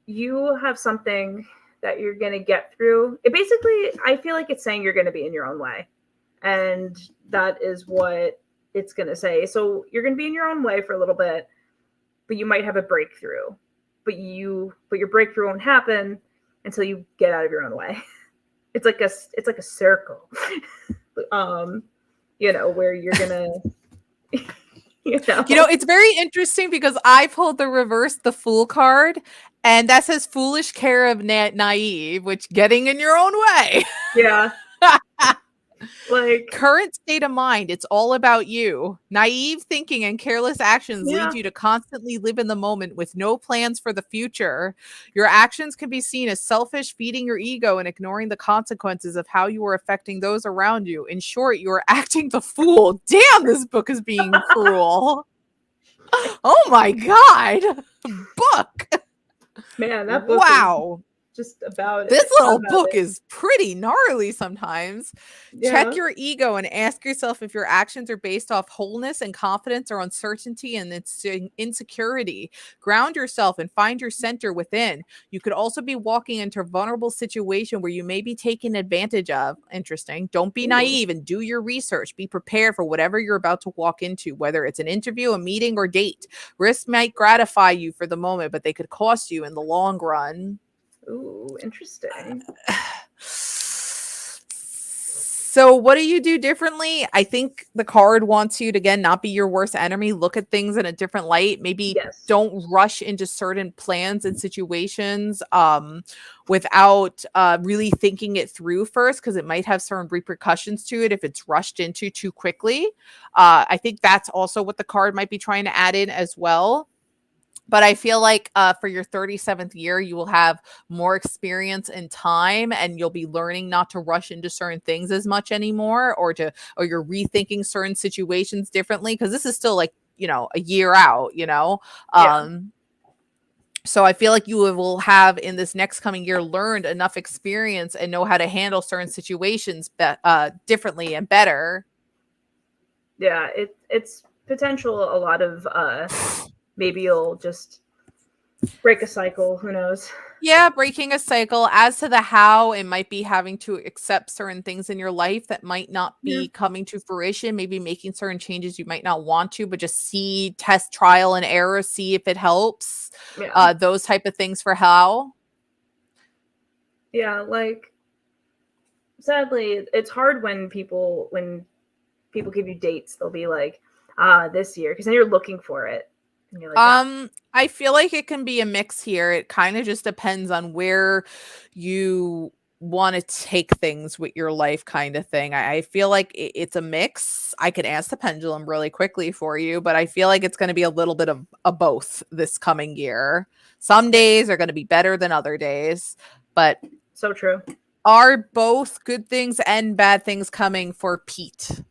you have something that you're going to get through. It basically, I feel like it's saying you're going to be in your own way. And that is what it's going to say. So you're going to be in your own way for a little bit, but you might have a breakthrough. But your breakthrough won't happen until you get out of your own way. It's like a circle, where you're gonna, it's very interesting because I pulled the Fool card, and that says foolish care of naive, which getting in your own way. Yeah. Like current state of mind, it's all about you. Naive thinking and careless actions lead you to constantly live in the moment with no plans for the future. Your actions can be seen as selfish, feeding your ego and ignoring the consequences of how you are affecting those around you. In short, you are acting the fool. Damn, this book is being cruel. Oh my god. Book. Man, that book. Wow. just about This it. little About book it. is pretty gnarly sometimes. Check Yeah. your ego and ask yourself if your actions are based off wholeness and confidence or uncertainty and insecurity. Ground yourself and find your center within. You could also be walking into a vulnerable situation where you may be taken advantage of. Interesting. Don't be Ooh. naive and do your research. Be prepared for whatever you're about to walk into, whether it's an interview, a meeting, or date. Risks might gratify you for the moment, but they could cost you in the long run. Ooh, interesting. So what do you do differently? I think the card wants you to, again, not be your worst enemy. Look at things in a different light. Maybe Yes. don't rush into certain plans and situations without really thinking it through first, because it might have certain repercussions to it if it's rushed into too quickly. I think that's also what the card might be trying to add in as well. But I feel like for your 37th year, you will have more experience and time, and you'll be learning not to rush into certain things as much anymore, or you're rethinking certain situations differently, because this is still like, a year out, Yeah. so I feel like you will have in this next coming year learned enough experience and know how to handle certain situations differently and better. Yeah. It's potential a lot of maybe you'll just break a cycle. Who knows? Yeah, breaking a cycle. As to the how, it might be having to accept certain things in your life that might not Yeah. be coming to fruition, maybe making certain changes you might not want to, but just test trial and error, see if it helps. Yeah. Those type of things for how. Yeah. Like, sadly, it's hard when people give you dates. They'll be like, this year, because then you're looking for it, and you're like, I feel like it can be a mix here. It kind of just depends on where you want to take things with your life, kind of thing. I feel like it's a mix. I could ask the pendulum really quickly for you, but I feel like it's going to be a little bit of a both this coming year. Some days are going to be better than other days, but so true. are both good things and bad things coming for Pete?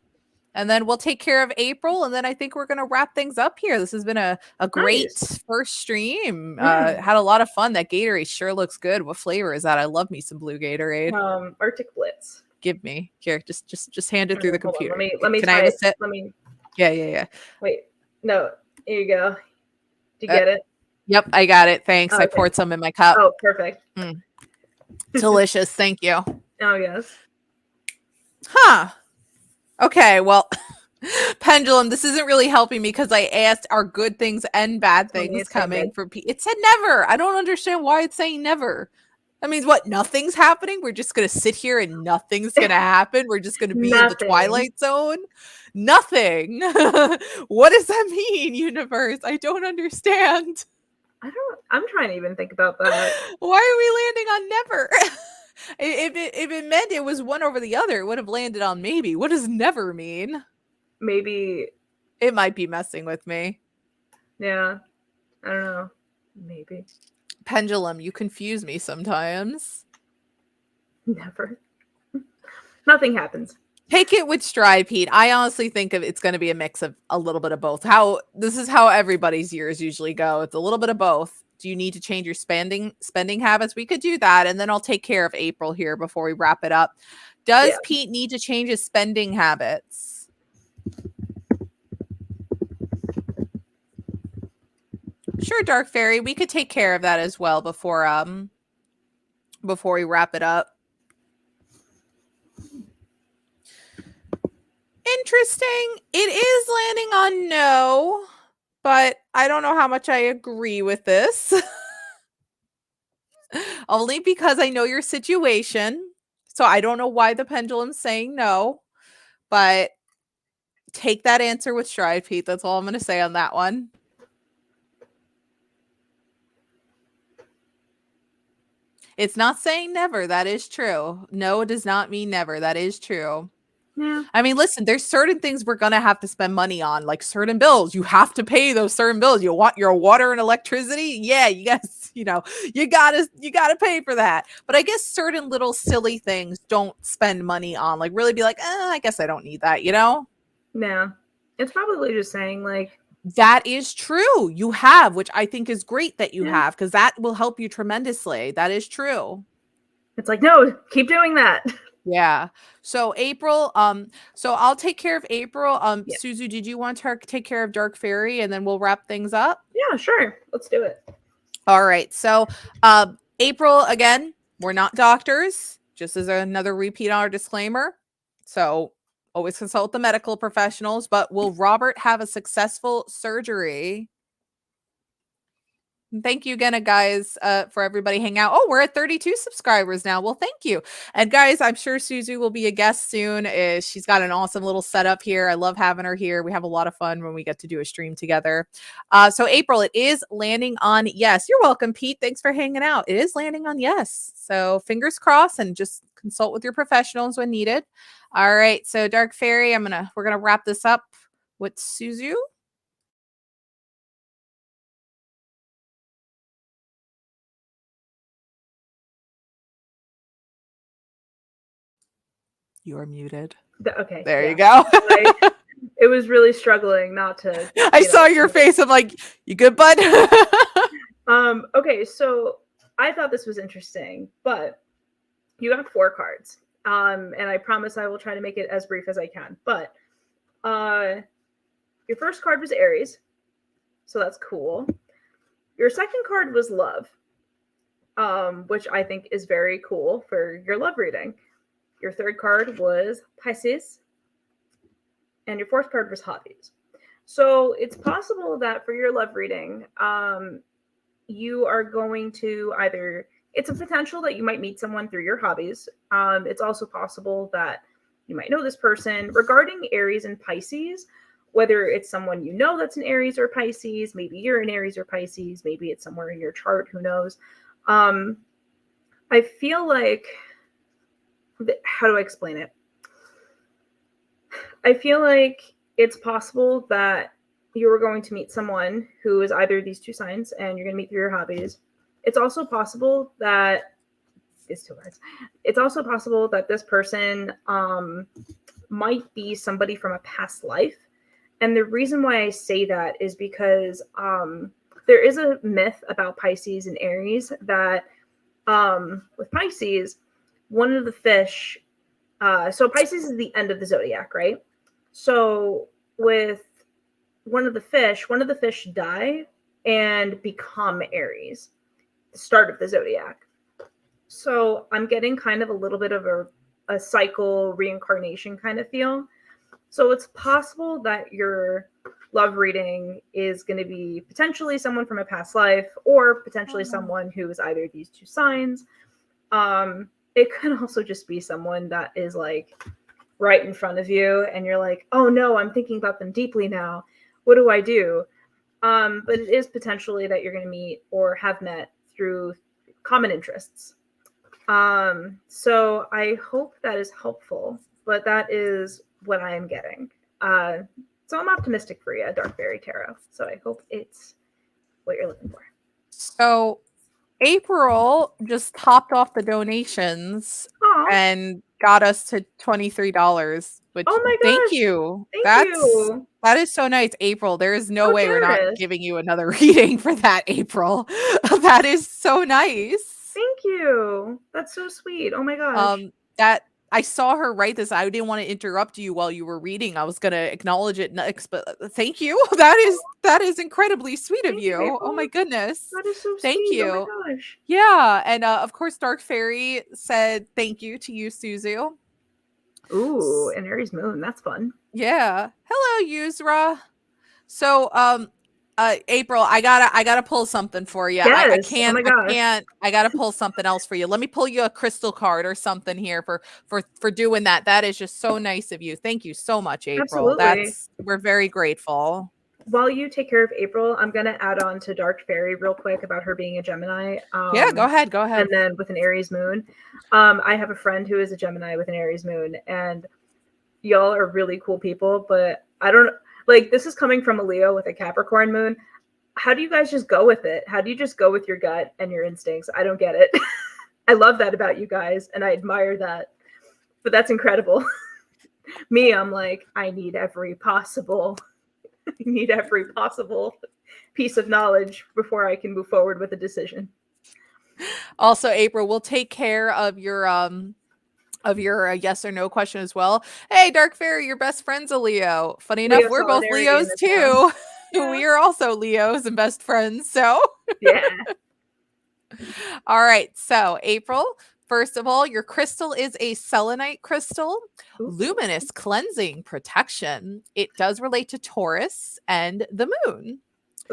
And then we'll take care of April. And then I think we're going to wrap things up here. This has been a great Nice. first stream. Mm. Had a lot of fun. That Gatorade sure looks good. What flavor is that? I love me some blue Gatorade. Arctic Blitz. Give me here. Just hand it through the Hold on. computer. Let me Can I try have a it. sip? Let me Yeah. wait. No, here you go. Do you Uh, get it? yep, I got it. Thanks. Oh, I okay. poured some in my cup. Oh, perfect. Delicious. Thank you. Oh, yes. Huh. Okay. Well, Pendulum, this isn't really helping me because I asked, are good things and bad Tell me things it's saying coming bad. for Pete? It said never. I don't understand why it's saying never. That means what? Nothing's happening? We're just going to sit here and nothing's going to happen? We're just going to be in the Nothing. twilight zone? Nothing. What does that mean, universe? I don't understand. I'm trying to even think about that. Why are we landing on never? If it meant it was one over the other, it would have landed on maybe. What does never mean? Maybe, It might be messing with me. yeah. I don't know. Maybe. Pendulum, you confuse me sometimes. Never. Nothing happens. Take it with stride, Pete. I honestly think it's going to be a mix of a little bit of both. This is how everybody's years usually go. It's a little bit of both. Do you need to change your spending habits? We could do that, and then I'll take care of April here before we wrap it up. Does Yeah. Pete need to change his spending habits? Sure, Dark Fairy. We could take care of that as well before we wrap it up. Interesting. It is landing on no, but I don't know how much I agree with this. Only because I know your situation. So I don't know why the pendulum's saying no, but take that answer with stride, Pete. That's all I'm going to say on that one. It's not saying never. That is true. No does not mean never. That is true. Yeah. I mean, listen, there's certain things we're going to have to spend money on, like certain bills. You have to pay those certain bills. You want your water and electricity? Yeah, you guys, you got to pay for that. But I guess certain little silly things don't spend money on, like really be like, I guess I don't need that, Yeah. It's probably just saying, like, That is true. You have, which I think is great that you Yeah. have, because that will help you tremendously. That is true. It's like, no, keep doing that. Yeah. So April, so I'll take care of April. Yeah. Suzu, did you want to take care of Dark Fairy and then we'll wrap things up? Yeah, sure. Let's do it. All right. So, April, again, we're not doctors, just as another repeat on our disclaimer. So, always consult the medical professionals. But will Robert have a successful surgery? Thank you again, guys, for everybody hanging out. Oh, we're at 32 subscribers now. Well, thank you. And guys, I'm sure Suzu will be a guest soon. She's got an awesome little setup here. I love having her here. We have a lot of fun when we get to do a stream together. So April, it is landing on yes. You're welcome, Pete. Thanks for hanging out. It is landing on yes. So fingers crossed, and just consult with your professionals when needed. All right. So Dark Fairy, we're gonna wrap this up with Suzu. You're muted. Okay. There you go. It was really struggling not to. I saw your face. I'm like, you good, bud? Okay, so I thought this was interesting, but you got 4 cards. And I promise I will try to make it as brief as I can. But your first card was Aries, so that's cool. Your second card was Love, which I think is very cool for your love reading. Your third card was Pisces, and your fourth card was Hobbies. So it's possible that for your love reading, you are going to either, it's a potential that you might meet someone through your hobbies. It's also possible that you might know this person. Regarding Aries and Pisces, whether it's someone you know that's an Aries or Pisces, maybe you're an Aries or Pisces, maybe it's somewhere in your chart, who knows. I feel like, how do I explain it? I feel like it's possible that you are going to meet someone who is either these 2 signs and you're going to meet through your hobbies. It's also possible that it's also possible that this person might be somebody from a past life. And the reason why I say that is because there is a myth about Pisces and Aries that with Pisces, one of the fish, so Pisces is the end of the zodiac, right? So with one of the fish die and become Aries, the start of the zodiac. So I'm getting kind of a little bit of a cycle reincarnation kind of feel. So it's possible that your love reading is going to be potentially someone from a past life, or potentially someone who is either these 2 signs. It could also just be someone that is like right in front of you and you're like, oh no, I'm thinking about them deeply now. What do I do? But it is potentially that you're going to meet or have met through common interests. So I hope that is helpful, but that is what I am getting. So I'm optimistic for you, Dark Fairy Tarot. So I hope it's what you're looking for. So April just topped off the donations and got us to $23, which oh my gosh, thank you. Thank you. That is so nice, April. There is no way we're not giving you another reading for that, April. That is so nice. Thank you. That's so sweet. Oh my gosh. That I saw her write this. I didn't want to interrupt you while you were reading. I was going to acknowledge it next, but thank you. That is incredibly sweet of you. Oh my goodness. That is so sweet. Thank you. Oh my gosh. Yeah, and of course Dark Fairy said thank you to you, Suzu. Ooh, an Aries moon. That's fun. Yeah. Hello, Yusra. So April, I gotta pull something for you. Yes. I can't. Oh my gosh. I gotta pull something else for you. Let me pull you a crystal card or something here for doing that. That is just so nice of you. Thank you so much, April. Absolutely. We're very grateful. While you take care of April, I'm gonna add on to Dark Fairy real quick about her being a Gemini. Yeah, go ahead. And then with an Aries moon, I have a friend who is a Gemini with an Aries moon, and y'all are really cool people. But I don't like, this is coming from a Leo with a Capricorn moon. How do you guys just go with it? How do you just go with your gut and your instincts? I don't get it. I love that about you guys, and I admire that. But that's incredible. Me, I'm like, I need every possible I need every possible piece of knowledge before I can move forward with a decision. Also, April, we'll take care of your yes or no question as well. Hey, Dark Fairy, your best friend's a Leo. Funny enough, Leo we're both solidarity in Leos this town. too. Yeah. We are also Leos and best friends. So, Yeah. all right. So, April, first of all, your crystal is a selenite crystal, Ooh. luminous cleansing protection. It does relate to Taurus and the moon.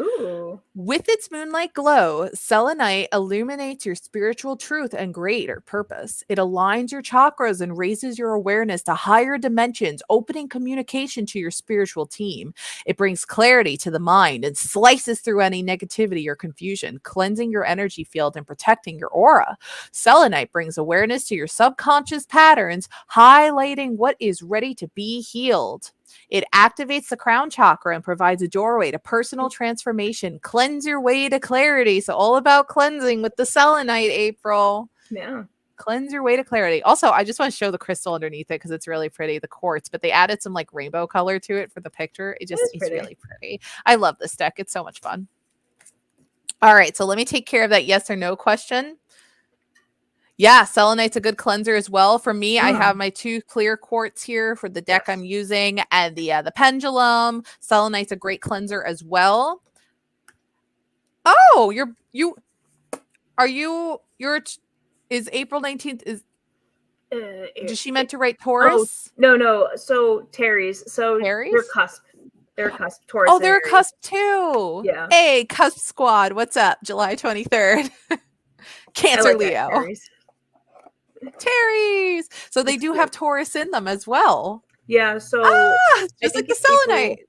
Ooh. With its moonlight glow, selenite illuminates your spiritual truth and greater purpose. It aligns your chakras and raises your awareness to higher dimensions, opening communication to your spiritual team. It brings clarity to the mind and slices through any negativity or confusion, cleansing your energy field and protecting your aura. Selenite brings awareness to your subconscious patterns, highlighting what is ready to be healed. It activates the crown chakra and provides a doorway to personal transformation. Cleanse your way to clarity. So all about cleansing with the selenite, April. Yeah. Cleanse your way to clarity. Also, I just want to show the crystal underneath it because it's really pretty, the quartz, but they added some like rainbow color to it for the picture. It's really pretty. I love this deck. It's so much fun. All right, so let me take care of that yes or no question. Yeah, selenite's a good cleanser as well. For me, I have my 2 clear quartz here for the deck I'm using, and the pendulum. Selenite's a great cleanser as well. Oh, is April 19th is does she meant to write Taurus? Oh, no. So Terry's. So Aries? they're cusp. They're cusp. Taurus. Oh, they're a cusp too. Yeah. Hey, cusp squad. What's up? July 23rd. Cancer Leo. Terry's. So they do have Taurus in them as well. Yeah, so just like the selenite.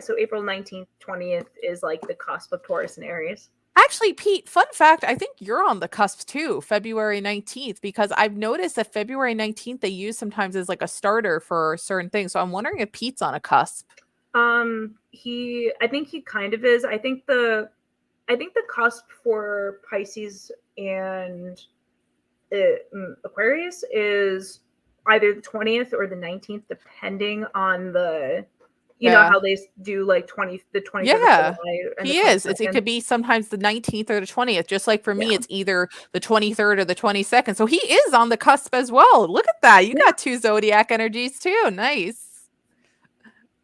So April 19th, 20th is like the cusp of Taurus and Aries. Actually, Pete, fun fact, I think you're on the cusp too, February 19th, because I've noticed that February 19th they use sometimes as like a starter for certain things. So I'm wondering if Pete's on a cusp. I think he kind of is. I think the cusp for Pisces and Aquarius is either the 20th or the 19th, depending on the you know how they do like the 23rd. Yeah, he is. It could be sometimes the 19th or the 20th. Just like for me, it's either the 23rd or the 22nd. So he is on the cusp as well. Look at that. You got 2 zodiac energies too. Nice.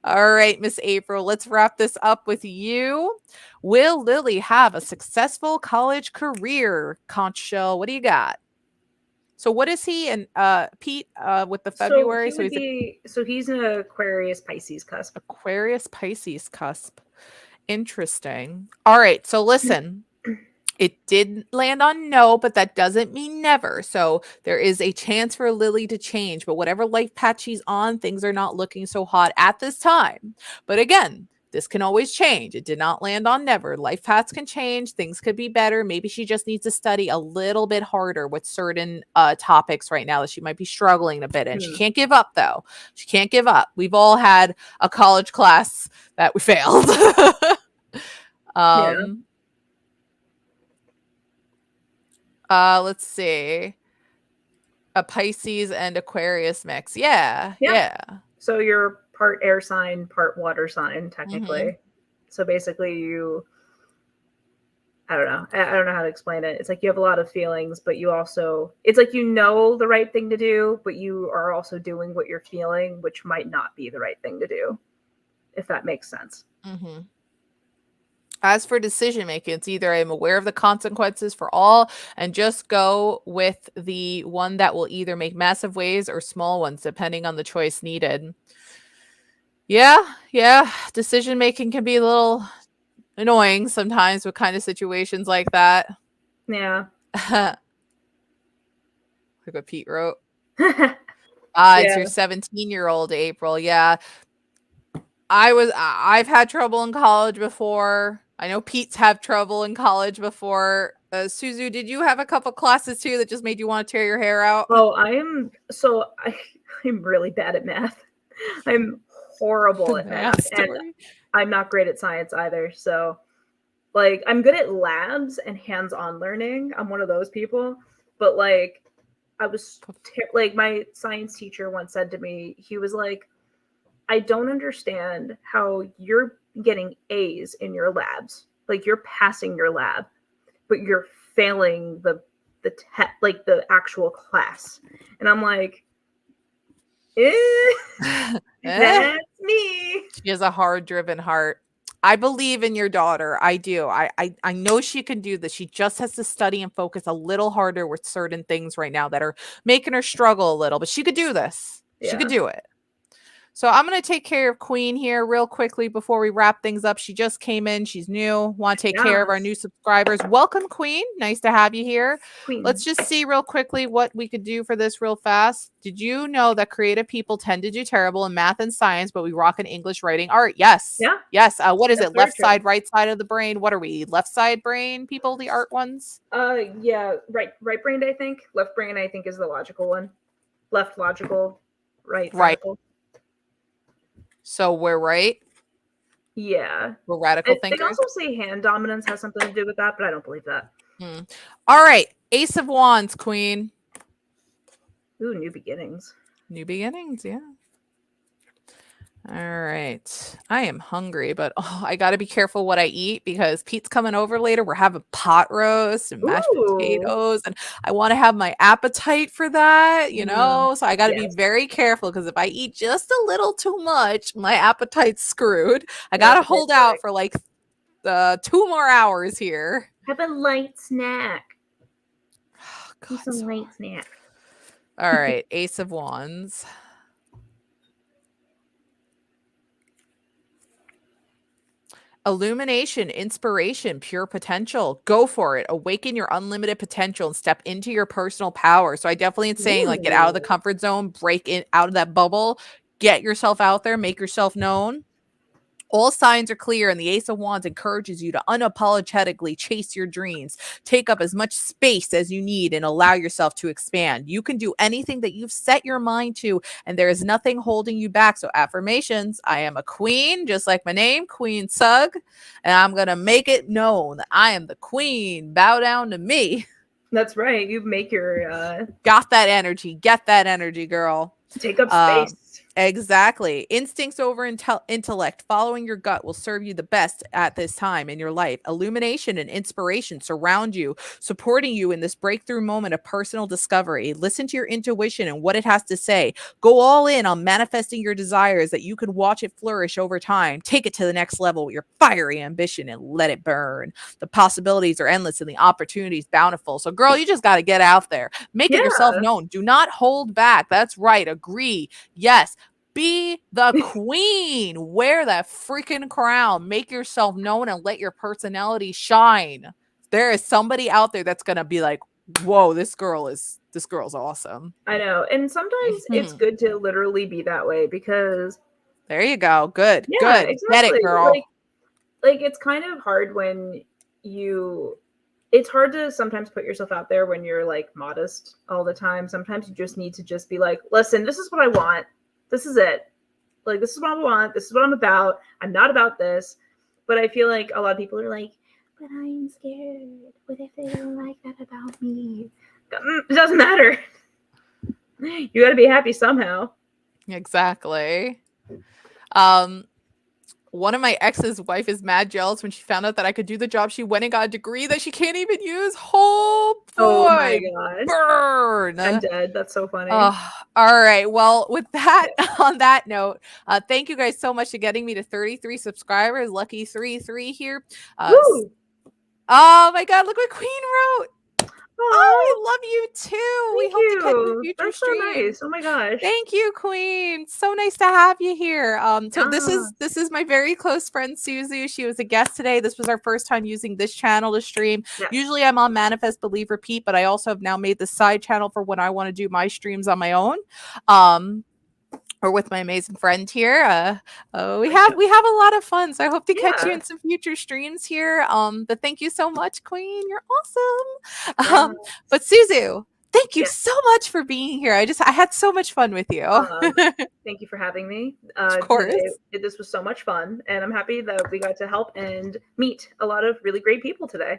All right, Miss April, let's wrap this up with you. Will Lily have a successful college career? Conch Shell, what do you got? So what is he and Pete with the February? So he's an Aquarius Pisces cusp. Aquarius Pisces cusp. Interesting. All right. So listen, it did land on no, but that doesn't mean never. So there is a chance for Lily to change, but whatever life path she's on, things are not looking so hot at this time. But again, this can always change. It did not land on never. Life paths can change. Things could be better. Maybe she just needs to study a little bit harder with certain topics right now that she might be struggling a bit in. She can't give up, though. She can't give up. We've all had a college class that we failed. Let's see. A Pisces and Aquarius mix. Yeah. So you're part air sign, part water sign, technically. So basically I don't know how to explain it. It's like you have a lot of feelings, but you also, it's like you know the right thing to do, but you are also doing what you're feeling, which might not be the right thing to do, if that makes sense. As for decision making, it's either I'm aware of the consequences for all and just go with the one that will either make massive waves or small ones, depending on the choice needed. Yeah. Decision making can be a little annoying sometimes with kind of situations like that. Yeah. Look what Pete wrote. It's your 17-year-old April. Yeah. I've had trouble in college before. I know Pete's had trouble in college before. Suzu, did you have a couple classes too that just made you want to tear your hair out? Oh, I'm really bad at math. I'm horrible at math. And I'm not great at science either. So like I'm good at labs and hands-on learning. I'm one of those people. But I was like my science teacher once said to me, he was like, I don't understand how you're getting A's in your labs. Like you're passing your lab, but you're failing like the actual class. And I'm like, Eh, that's me. she has a hard-driven heart. I believe in your daughter. I do. I know she can do this. She just has to study and focus a little harder with certain things right now that are making her struggle a little, but she could do this. She could Yeah. do it. So I'm going to take care of Queen here real quickly before we wrap things up. She just came in. She's new. Want to take care of our Yes. new subscribers. Welcome, Queen. Nice to have you here. Queen. Let's just see real quickly what we could do for this real fast. Did you know that creative people tend to do terrible in math and science, but we rock in English, writing, art? Yes. Yeah. Yes. What is That's it? very Left true. side, right side of the brain? What are we? Left side brain people, the art ones? Yeah, right brained, I think. Left brain, I think, is the logical one. Left logical, right Right. radical. So we're right. Yeah. We're radical They thinkers. also say hand dominance has something to do with that, but I don't believe that. All right. Ace of Wands, Queen. Ooh, new beginnings. New beginnings, yeah. All right. I am hungry, but I got to be careful what I eat because Pete's coming over later. We're having pot roast and mashed potatoes, and I want to have my appetite for that, you know? So I got to be very careful because if I eat just a little too much, my appetite's screwed. I got to hold out for like 2 more hours here. Have a light snack. Oh, God, some light snack. All right. Ace of Wands. Illumination, inspiration, pure potential. Go for it. Awaken your unlimited potential and step into your personal power. So I definitely am saying like get out of the comfort zone, break in out of that bubble, get yourself out there, make yourself known. All signs are clear, and the Ace of Wands encourages you to unapologetically chase your dreams. Take up as much space as you need and allow yourself to expand. You can do anything that you've set your mind to, and there is nothing holding you back. So, affirmations: I am a queen, just like my name, Queen Sug, and I'm going to make it known that I am the queen. Bow down to me. That's right. You make your. Got that energy. Get that energy, girl. Take up space. Exactly. Instincts over intellect. Following your gut will serve you the best at this time in your life. Illumination and inspiration surround you, supporting you in this breakthrough moment of personal discovery. Listen to your intuition and what it has to say. Go all in on manifesting your desires that you can watch it flourish over time. Take it to the next level with your fiery ambition and let it burn. The possibilities are endless and the opportunities bountiful. So, girl, you just got to get out there. Make it yourself known. Do not hold back. That's right. Agree. Yes. Be the queen. Wear that freaking crown. Make yourself known and let your personality shine. There is somebody out there that's going to be like, whoa, this girl's awesome. I know. And sometimes it's good to literally be that way because there you go. Good. Yeah, good. Exactly. Get it, girl. Like it's kind of hard when it's hard to sometimes put yourself out there when you're like modest all the time. Sometimes you just need to just be like, listen, this is what I want. This is it. Like, this is what I want. This is what I'm about. I'm not about this. But I feel like a lot of people are like, but I'm scared. What if they don't like that about me? It doesn't matter. You got to be happy somehow. Exactly. One of my ex's wife is mad jealous when she found out that I could do the job. She went and got a degree that she can't even use. Oh boy, oh my god, burn! I'm dead. That's so funny. All right. Well, with that, on that note, thank you guys so much for getting me to 33 subscribers. Lucky 3 here. Oh my god, look what Queen wrote. Oh, I love you too. We hope to catch you in future That's streams. so nice. Oh my gosh. Thank you, Queen. So nice to have you here. So this is my very close friend Suzu. She was a guest today. This was our first time using this channel to stream. Yes. Usually I'm on Manifest Believe Repeat, but I also have now made the side channel for when I want to do my streams on my own. Or with my amazing friend here. We have a lot of fun. So I hope to catch you in some future streams here. But thank you so much, Queen. You're awesome. But Suzu, thank you so much for being here. I had so much fun with you. Thank you for having me. Of course. Today, this was so much fun, and I'm happy that we got to help and meet a lot of really great people today.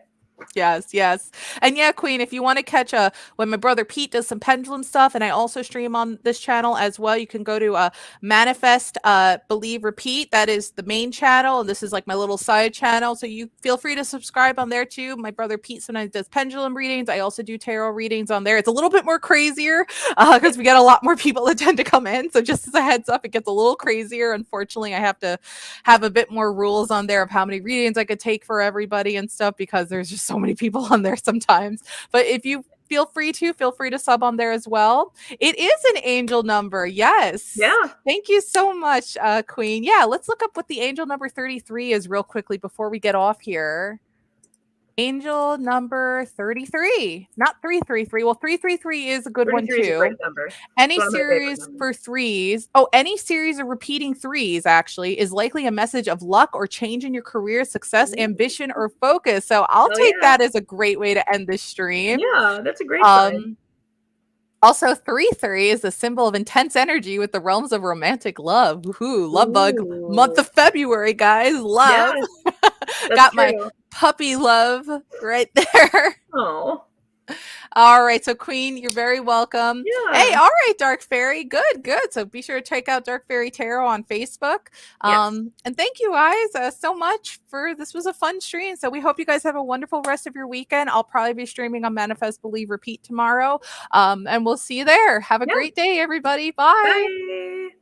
Yes, yes. And yeah, Queen, if you want to catch when my brother Pete does some pendulum stuff, and I also stream on this channel as well, you can go to Manifest Believe Repeat. That is the main channel, and this is like my little side channel. So you feel free to subscribe on there too. My brother Pete sometimes does pendulum readings. I also do tarot readings on there. It's a little bit more crazier because we get a lot more people that tend to come in. So just as a heads up, it gets a little crazier. Unfortunately, I have to have a bit more rules on there of how many readings I could take for everybody and stuff because there's just so many people on there sometimes. But if you feel free to sub on there as well. It is an angel number. Yes. Yeah. Thank you so much, Queen. Yeah, let's look up what the angel number 33 is real quickly before we get off here. Angel number 33, not 333. Well, 333 is a good one 33 is a too. great number. Any It's one of my favorite series numbers. for threes, oh, any series of repeating threes actually is likely a message of luck or change in your career, success, ambition, or focus. So I'll Oh, take yeah. that as a great way to end this stream. Yeah, that's a great sign. Also, 3-3 is a symbol of intense energy with the realms of romantic love. Woohoo, love bug month of February, guys. Love. Yeah, that's Got true. my puppy love right there. Oh. All right, so Queen, you're very welcome. Yeah. Hey, all right, Dark Fairy, good, good. So be sure to check out Dark Fairy Tarot on Facebook. Yes. And thank you guys so much for this. Was a fun stream. So we hope you guys have a wonderful rest of your weekend. I'll probably be streaming on Manifest Believe Repeat tomorrow. And we'll see you there. Have a great day, everybody. Bye. Bye.